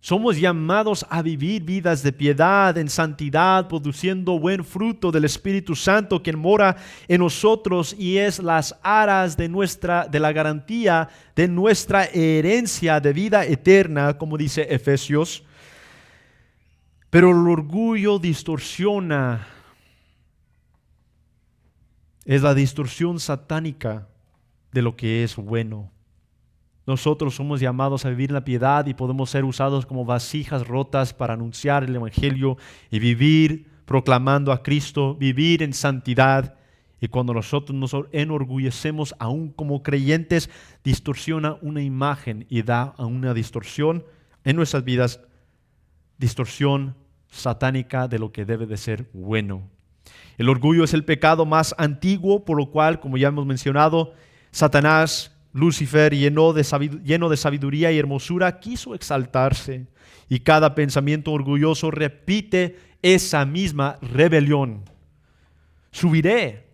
Somos llamados a vivir vidas de piedad, en santidad, produciendo buen fruto del Espíritu Santo quien mora en nosotros y es las aras de la garantía de nuestra herencia de vida eterna, como dice Efesios. Pero el orgullo distorsiona, es la distorsión satánica de lo que es bueno. Nosotros somos llamados a vivir en la piedad y podemos ser usados como vasijas rotas para anunciar el Evangelio y vivir proclamando a Cristo, vivir en santidad. Y cuando nosotros nos enorgullecemos aún como creyentes, distorsiona una imagen y da a una distorsión en nuestras vidas, distorsión satánica de lo que debe de ser bueno. El orgullo es el pecado más antiguo, por lo cual, como ya hemos mencionado, Satanás, Lucifer, lleno de sabiduría y hermosura, quiso exaltarse, y cada pensamiento orgulloso repite esa misma rebelión. Subiré,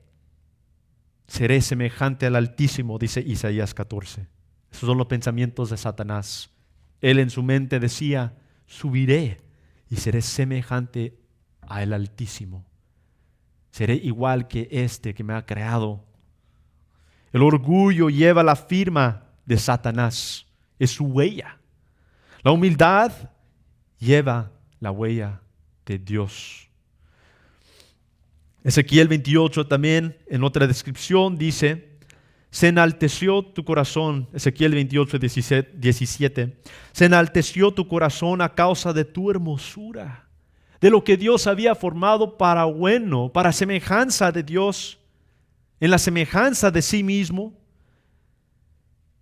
seré semejante al Altísimo, dice Isaías 14. Esos son los pensamientos de Satanás. Él en su mente decía, subiré y seré semejante al Altísimo. Seré igual que este que me ha creado. El orgullo lleva la firma de Satanás, es su huella. La humildad lleva la huella de Dios. Ezequiel 28 también, en otra descripción, dice, se enalteció tu corazón, Ezequiel 28, 17, se enalteció tu corazón a causa de tu hermosura, de lo que Dios había formado para bueno, para semejanza de Dios. En la semejanza de sí mismo,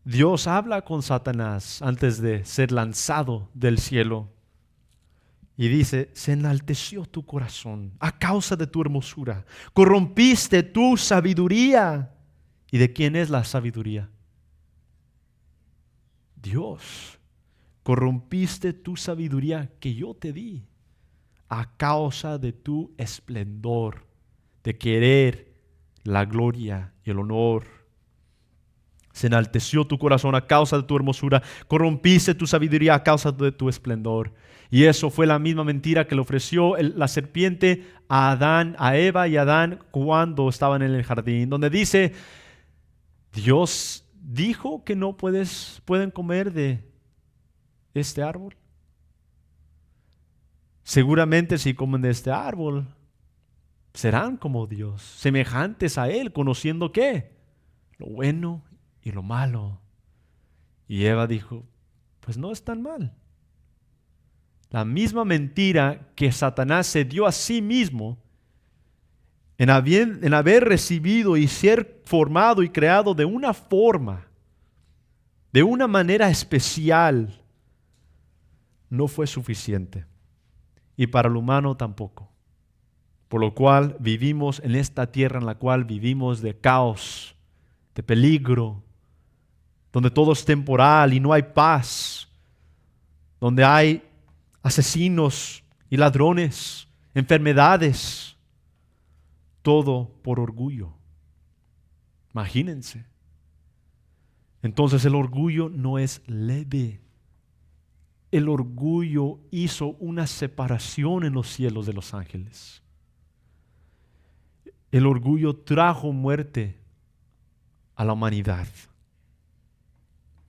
Dios habla con Satanás antes de ser lanzado del cielo y dice, se enalteció tu corazón a causa de tu hermosura, corrompiste tu sabiduría. ¿Y de quién es la sabiduría? Dios. Corrompiste tu sabiduría que yo te di a causa de tu esplendor, de querer la gloria y el honor. Se enalteció tu corazón a causa de tu hermosura, corrompiste tu sabiduría a causa de tu esplendor. Y eso fue la misma mentira que le ofreció la serpiente a Adán, a Eva y a Adán cuando estaban en el jardín, donde dice, Dios dijo que no pueden comer de este árbol. Seguramente si comen de este árbol, serán como Dios, semejantes a Él, conociendo ¿qué? Lo bueno y lo malo. Y Eva dijo, pues no es tan mal. La misma mentira que Satanás se dio a sí mismo en haber recibido y ser formado y creado de una forma, de una manera especial, no fue suficiente. Y para el humano tampoco. Por lo cual vivimos en esta tierra en la cual vivimos de caos, de peligro, donde todo es temporal y no hay paz, donde hay asesinos y ladrones, enfermedades, todo por orgullo. Imagínense. Entonces el orgullo no es leve. El orgullo hizo una separación en los cielos de los ángeles. El orgullo trajo muerte a la humanidad,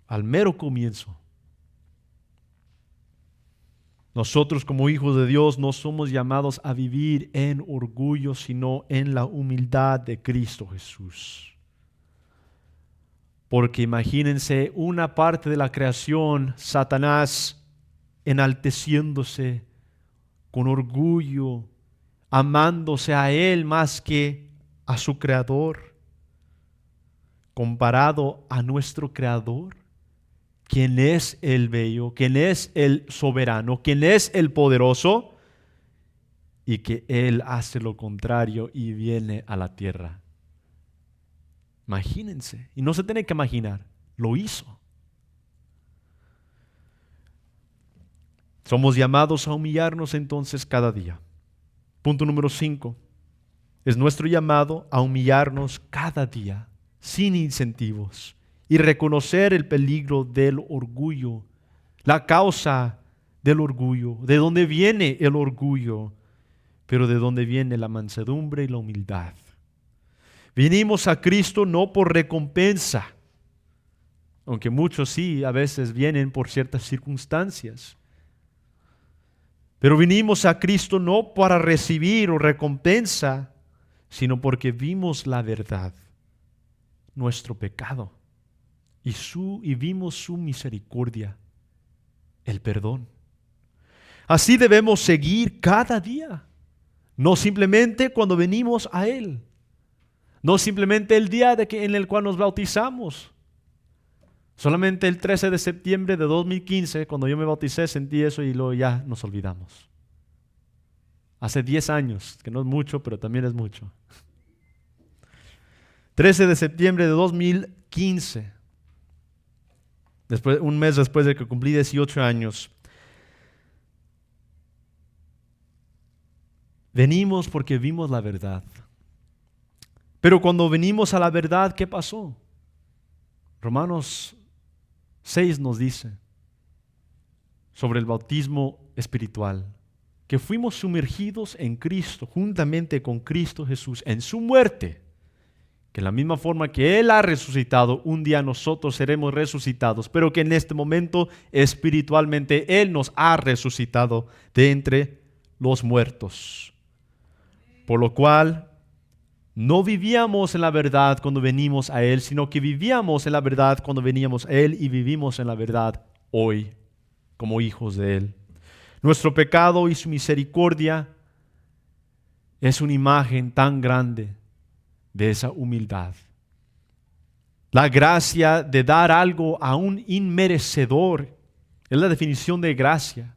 al mero comienzo. Nosotros como hijos de Dios no somos llamados a vivir en orgullo, sino en la humildad de Cristo Jesús. Porque imagínense una parte de la creación, Satanás enalteciéndose con orgullo, amándose a él más que a su creador, comparado a nuestro creador, quien es el bello, quien es el soberano, quien es el poderoso, y que él hace lo contrario y viene a la tierra. Imagínense, y no se tiene que imaginar, lo hizo. Somos llamados a humillarnos entonces cada día. Punto número 5. Es nuestro llamado a humillarnos cada día, sin incentivos, y reconocer el peligro del orgullo, la causa del orgullo, de dónde viene el orgullo, pero de dónde viene la mansedumbre y la humildad. Vinimos a Cristo no por recompensa, aunque muchos sí a veces vienen por ciertas circunstancias. Pero vinimos a Cristo no para recibir o recompensa, sino porque vimos la verdad, nuestro pecado, y vimos su misericordia, el perdón. Así debemos seguir cada día, no simplemente cuando venimos a Él, no simplemente el día en el cual nos bautizamos. Solamente el 13 de septiembre de 2015, cuando yo me bauticé, sentí eso y luego ya nos olvidamos. Hace 10 años, que no es mucho, pero también es mucho. 13 de septiembre de 2015, un mes después de que cumplí 18 años, venimos porque vimos la verdad. Pero cuando venimos a la verdad, ¿qué pasó? Romanos 6 nos dice sobre el bautismo espiritual, que fuimos sumergidos en Cristo, juntamente con Cristo Jesús, en su muerte, que en la misma forma que Él ha resucitado, un día nosotros seremos resucitados, pero que en este momento espiritualmente Él nos ha resucitado de entre los muertos. Por lo cual no vivíamos en la verdad cuando venimos a Él, sino que vivíamos en la verdad cuando veníamos a Él y vivimos en la verdad hoy como hijos de Él. Nuestro pecado y su misericordia es una imagen tan grande de esa humildad. La gracia de dar algo a un inmerecedor es la definición de gracia.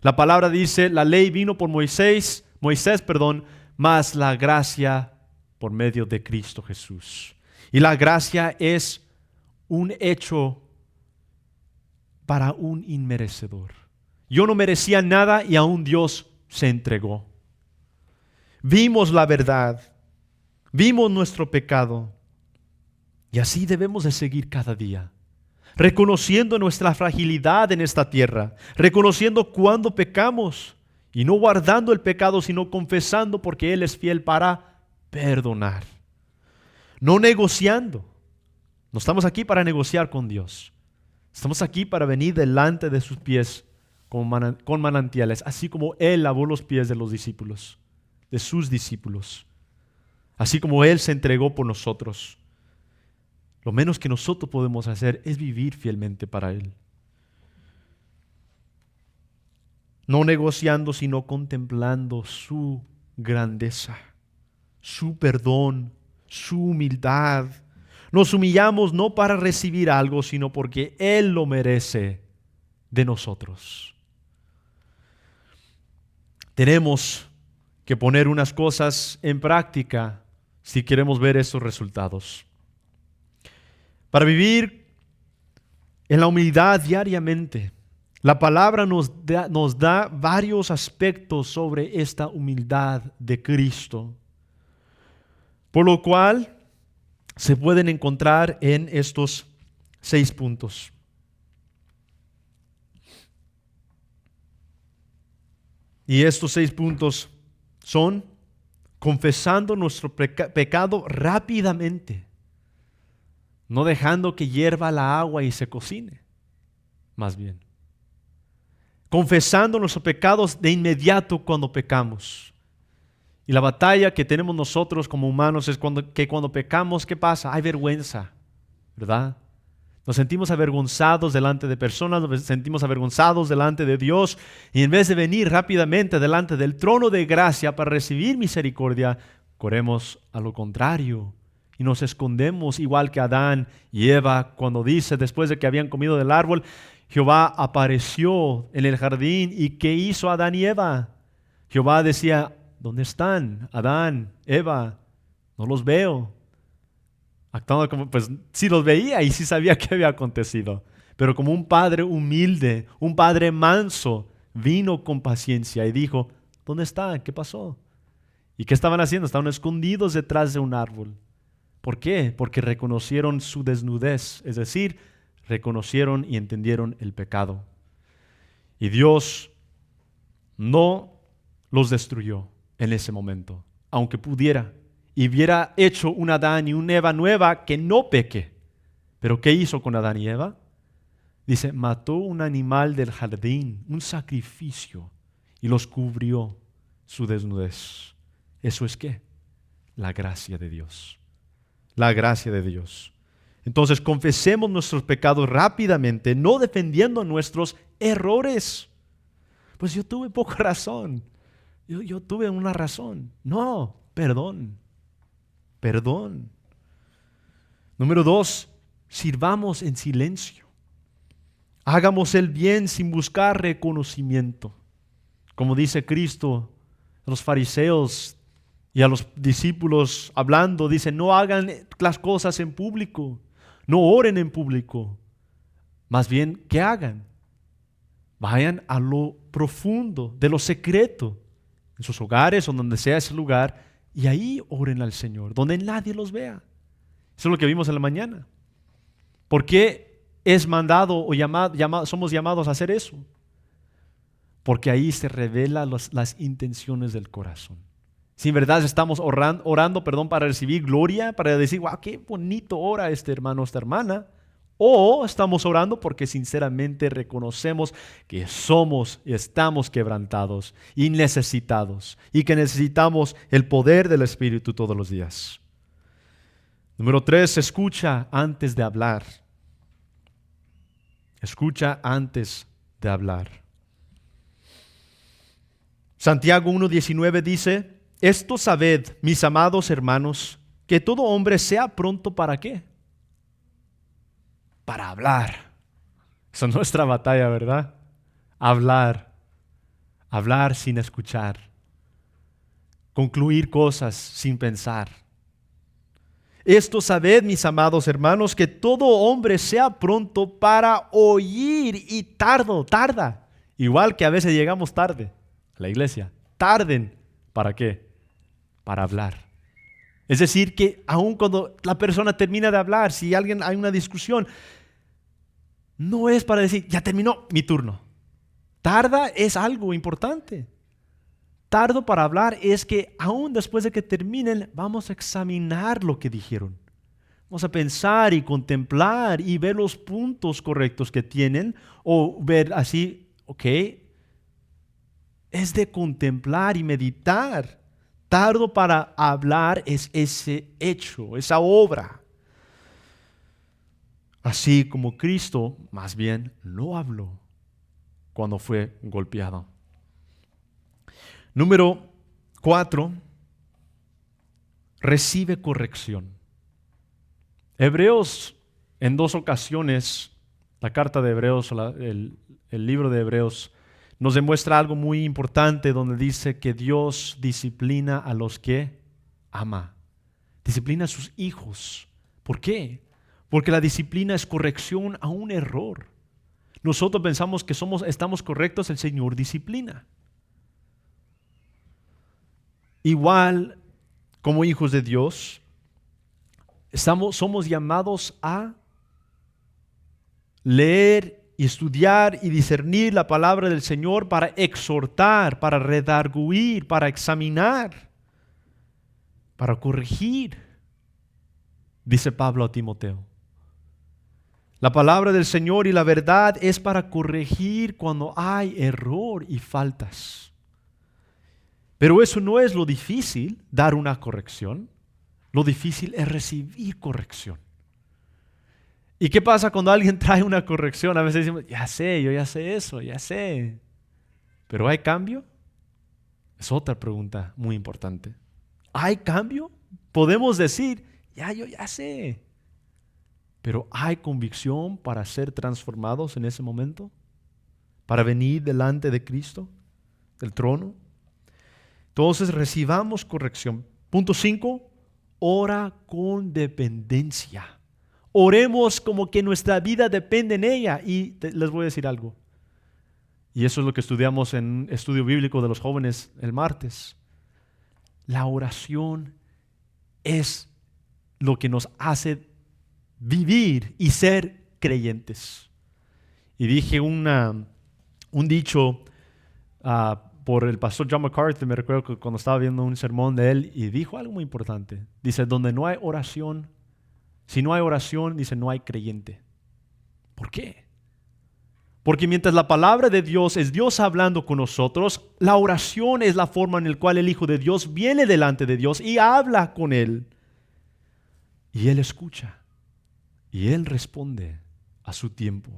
La palabra dice, la ley vino por Moisés, mas la gracia por medio de Cristo Jesús. Y la gracia es un hecho para un inmerecedor. Yo no merecía nada y aún Dios se entregó. Vimos la verdad, vimos nuestro pecado y así debemos de seguir cada día, reconociendo nuestra fragilidad en esta tierra, reconociendo cuando pecamos y no guardando el pecado, sino confesando porque Él es fiel para perdonar. No negociando. No estamos aquí para negociar con Dios. Estamos aquí para venir delante de sus pies con manantiales, así como Él lavó los pies de los discípulos, de sus discípulos. Así como Él se entregó por nosotros. Lo menos que nosotros podemos hacer es vivir fielmente para Él. No negociando, sino contemplando su grandeza, su perdón, su humildad. Nos humillamos no para recibir algo, sino porque Él lo merece de nosotros. Tenemos que poner unas cosas en práctica si queremos ver esos resultados. Para vivir en la humildad diariamente, la palabra nos da varios aspectos sobre esta humildad de Cristo, por lo cual se pueden encontrar en estos 6 puntos. Y estos 6 puntos son confesando nuestro pecado rápidamente, no dejando que hierva la agua y se cocine, más bien. confesando nuestros pecados de inmediato cuando pecamos. Y la batalla que tenemos nosotros como humanos es que cuando pecamos, ¿qué pasa? Hay vergüenza, ¿verdad? Nos sentimos avergonzados delante de personas, nos sentimos avergonzados delante de Dios, y en vez de venir rápidamente delante del trono de gracia para recibir misericordia, corremos a lo contrario y nos escondemos igual que Adán y Eva cuando dice, después de que habían comido del árbol, Jehová apareció en el jardín. ¿Y qué hizo Adán y Eva? Jehová decía, ¿dónde están Adán, Eva? No los veo. Actuando como, pues sí los veía y sí sabía qué había acontecido. Pero como un padre humilde, un padre manso, vino con paciencia y dijo, ¿dónde están? ¿Qué pasó? ¿Y qué estaban haciendo? Estaban escondidos detrás de un árbol. ¿Por qué? Porque reconocieron su desnudez, es decir, reconocieron y entendieron el pecado. Y Dios no los destruyó en ese momento, aunque pudiera, y hubiera hecho un Adán y una Eva nueva que no peque. ¿Pero qué hizo con Adán y Eva? Dice, mató un animal del jardín, un sacrificio, y los cubrió su desnudez. ¿Eso es qué? La gracia de Dios. La gracia de Dios. Entonces confesemos nuestros pecados rápidamente, no defendiendo nuestros errores. Pues yo tuve poca razón. Yo tuve una razón. No, perdón. Perdón. Número 2, sirvamos en silencio. Hagamos el bien sin buscar reconocimiento. Como dice Cristo a los fariseos y a los discípulos hablando, dice, no hagan las cosas en público, no oren en público. Más bien, ¿qué hagan? Vayan a lo profundo, de lo secreto, en sus hogares o donde sea ese lugar, y ahí oren al Señor, donde nadie los vea. Eso es lo que vimos en la mañana. ¿Por qué es mandado o somos llamados a hacer eso? Porque ahí se revelan las intenciones del corazón. Si en verdad estamos orando para recibir gloria, para decir, wow, qué bonito ora este hermano, esta hermana, o estamos orando porque sinceramente reconocemos que somos y estamos quebrantados y necesitados y que necesitamos el poder del Espíritu todos los días. Número 3, escucha antes de hablar. Escucha antes de hablar. Santiago 1:19 dice, esto sabed, mis amados hermanos, que todo hombre sea pronto ¿para qué? Para hablar. Esa es nuestra batalla, ¿verdad? Hablar. Hablar sin escuchar. Concluir cosas sin pensar. Esto sabed, mis amados hermanos, que todo hombre sea pronto para oír y tarda. Igual que a veces llegamos tarde a la iglesia. Tarden. ¿Para qué? Para hablar. Es decir, que aun cuando la persona termina de hablar, si hay una discusión, no es para decir, ya terminó mi turno. Tarda es algo importante. Tardo para hablar es que aún después de que terminen, vamos a examinar lo que dijeron. Vamos a pensar y contemplar y ver los puntos correctos que tienen o ver así, ok, es de contemplar y meditar. Tardo para hablar es ese hecho, esa obra. Así como Cristo, más bien, no habló cuando fue golpeado. Número 4, recibe corrección. Hebreos, en 2 ocasiones, la carta de Hebreos, el libro de Hebreos, nos demuestra algo muy importante donde dice que Dios disciplina a los que ama. Disciplina a sus hijos. ¿Por qué? Porque la disciplina es corrección a un error. Nosotros pensamos que estamos correctos, el Señor disciplina. Igual como hijos de Dios, somos llamados a leer y estudiar y discernir la palabra del Señor para exhortar, para redarguir, para examinar, para corregir, dice Pablo a Timoteo. La palabra del Señor y la verdad es para corregir cuando hay error y faltas. Pero eso no es lo difícil, dar una corrección. Lo difícil es recibir corrección. ¿Y qué pasa cuando alguien trae una corrección? A veces decimos, ya sé, yo ya sé eso, ya sé. ¿Pero hay cambio? Es otra pregunta muy importante. ¿Hay cambio? Podemos decir, yo ya sé. Pero ¿hay convicción para ser transformados en ese momento? ¿Para venir delante de Cristo, del trono? Entonces recibamos corrección. Punto 5, ora con dependencia. Oremos como que nuestra vida depende en ella. Y les voy a decir algo. Y eso es lo que estudiamos en estudio bíblico de los jóvenes el martes. La oración es lo que nos hace vivir y ser creyentes. Y dije un dicho por el pastor John MacArthur, me recuerdo que cuando estaba viendo un sermón de él, y dijo algo muy importante. Dice, donde no hay oración, si no hay oración, dice, no hay creyente. ¿Por qué? Porque mientras la palabra de Dios es Dios hablando con nosotros, la oración es la forma en la cual el Hijo de Dios viene delante de Dios y habla con Él. Y Él escucha. Y Él responde a su tiempo.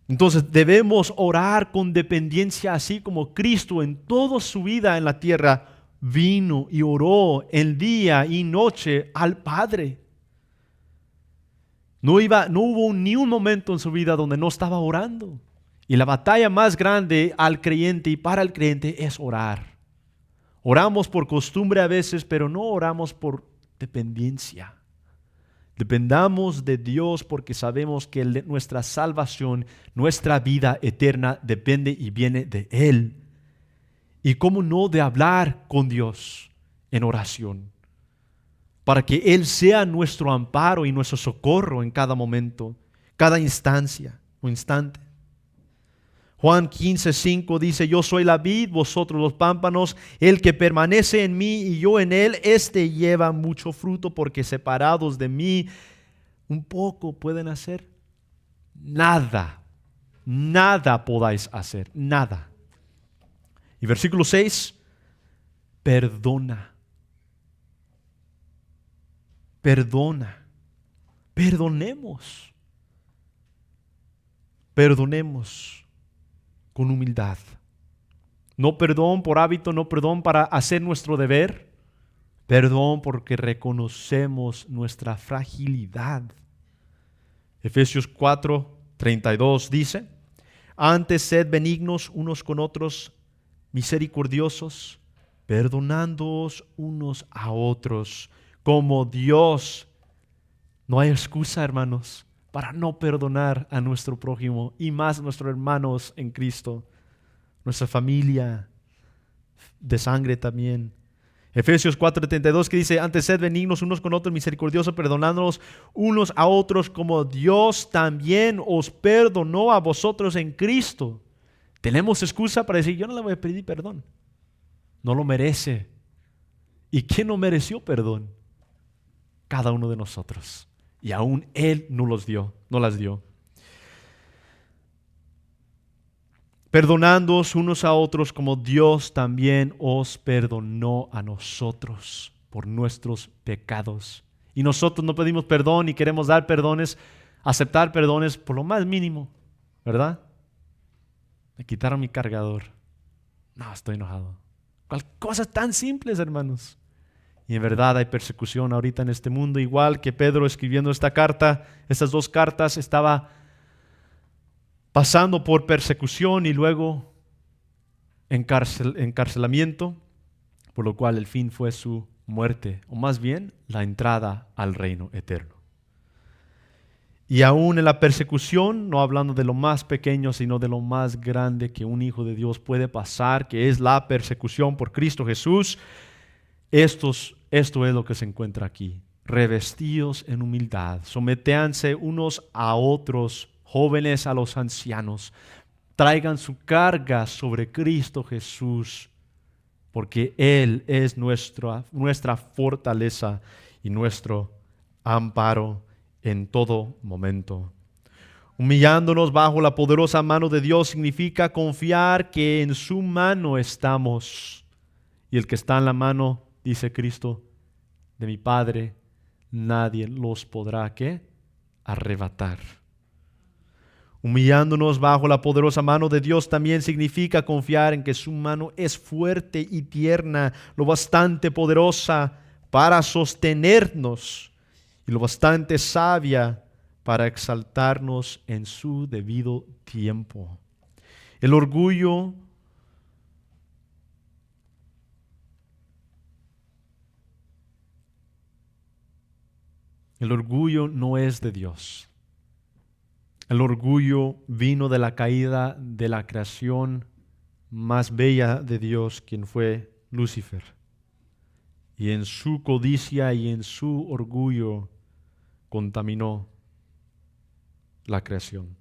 Entonces debemos orar con dependencia, así como Cristo en toda su vida en la tierra vino y oró el día y noche al Padre. No hubo ni un momento en su vida donde no estaba orando. Y la batalla más grande al creyente y para el creyente es orar. Oramos por costumbre a veces, pero no oramos por dependencia. Dependamos de Dios porque sabemos que nuestra salvación, nuestra vida eterna depende y viene de Él. Y cómo no de hablar con Dios en oración, para que Él sea nuestro amparo y nuestro socorro en cada momento, cada instancia o instante. Juan 15:5 dice, yo soy la vid, vosotros los pámpanos, el que permanece en mí y yo en él, éste lleva mucho fruto, porque separados de mí un poco pueden hacer nada, nada podáis hacer, nada. Y versículo 6, perdona, perdonemos con humildad. No perdón por hábito, no perdón para hacer nuestro deber, perdón porque reconocemos nuestra fragilidad. Efesios 4:32 dice, antes sed benignos unos con otros, misericordiosos, perdonándoos unos a otros, como Dios. No hay excusa, hermanos, para no perdonar a nuestro prójimo y más a nuestros hermanos en Cristo, nuestra familia de sangre también. Efesios 4:32 que dice, antes sed benignos unos con otros, misericordiosos, perdonándonos unos a otros como Dios también os perdonó a vosotros en Cristo. Tenemos excusa para decir, yo no le voy a pedir perdón. No lo merece. ¿Y quién no mereció perdón? Cada uno de nosotros. Y aún Él no las dio. Perdonándoos unos a otros como Dios también os perdonó a nosotros por nuestros pecados. Y nosotros no pedimos perdón y queremos dar perdones, aceptar perdones por lo más mínimo, ¿verdad? Me quitaron mi cargador. No, estoy enojado. Cosas tan simples, hermanos. Y en verdad hay persecución ahorita en este mundo, igual que Pedro escribiendo esta carta, estas dos cartas, estaba pasando por persecución y luego encarcelamiento, por lo cual el fin fue su muerte, o más bien la entrada al reino eterno. Y aún en la persecución, no hablando de lo más pequeño, sino de lo más grande que un hijo de Dios puede pasar, que es la persecución por Cristo Jesús, esto es lo que se encuentra aquí. Revestidos en humildad, sometéanse unos a otros, jóvenes a los ancianos, traigan su carga sobre Cristo Jesús, porque Él es nuestra fortaleza y nuestro amparo en todo momento. Humillándonos bajo la poderosa mano de Dios significa confiar que en su mano estamos. Y el que está en la mano, dice Cristo, de mi Padre, nadie los podrá, ¿qué? Arrebatar. Humillándonos bajo la poderosa mano de Dios también significa confiar en que su mano es fuerte y tierna, lo bastante poderosa para sostenernos y lo bastante sabia para exaltarnos en su debido tiempo. El orgullo no es de Dios. El orgullo vino de la caída de la creación más bella de Dios, quien fue Lucifer. Y en su codicia y en su orgullo contaminó la creación.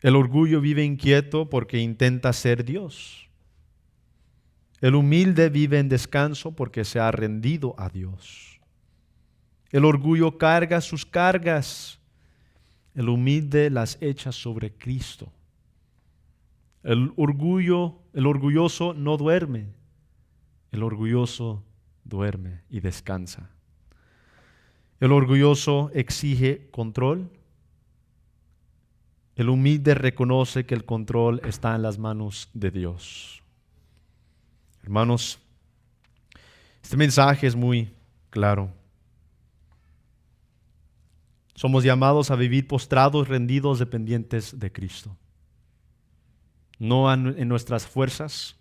El orgullo vive inquieto porque intenta ser Dios. El humilde vive en descanso porque se ha rendido a Dios. El orgullo carga sus cargas. El humilde las echa sobre Cristo. El orgulloso no duerme. El orgulloso duerme y descansa. El orgulloso exige control. El humilde reconoce que el control está en las manos de Dios. Hermanos, este mensaje es muy claro. Somos llamados a vivir postrados, rendidos, dependientes de Cristo. No en nuestras fuerzas,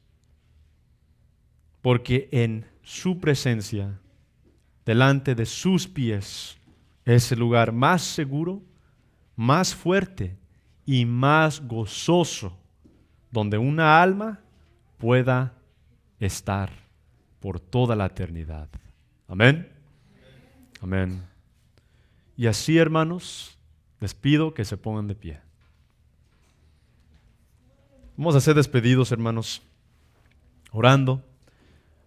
porque en su presencia, delante de sus pies, es el lugar más seguro, más fuerte y más gozoso donde una alma pueda estar por toda la eternidad. Amén. Amén. Y así, hermanos, les pido que se pongan de pie. Vamos a ser despedidos, hermanos, orando.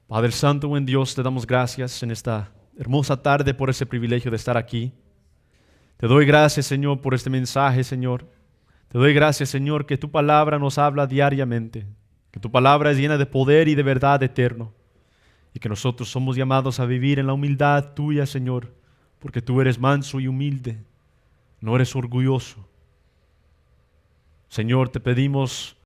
Padre Santo, buen Dios, te damos gracias en esta hermosa tarde por ese privilegio de estar aquí. Te doy gracias, Señor, por este mensaje, Señor. Te doy gracias, Señor, que tu palabra nos habla diariamente, que tu palabra es llena de poder y de verdad eterno, y que nosotros somos llamados a vivir en la humildad tuya, Señor, porque tú eres manso y humilde, no eres orgulloso. Señor, te pedimos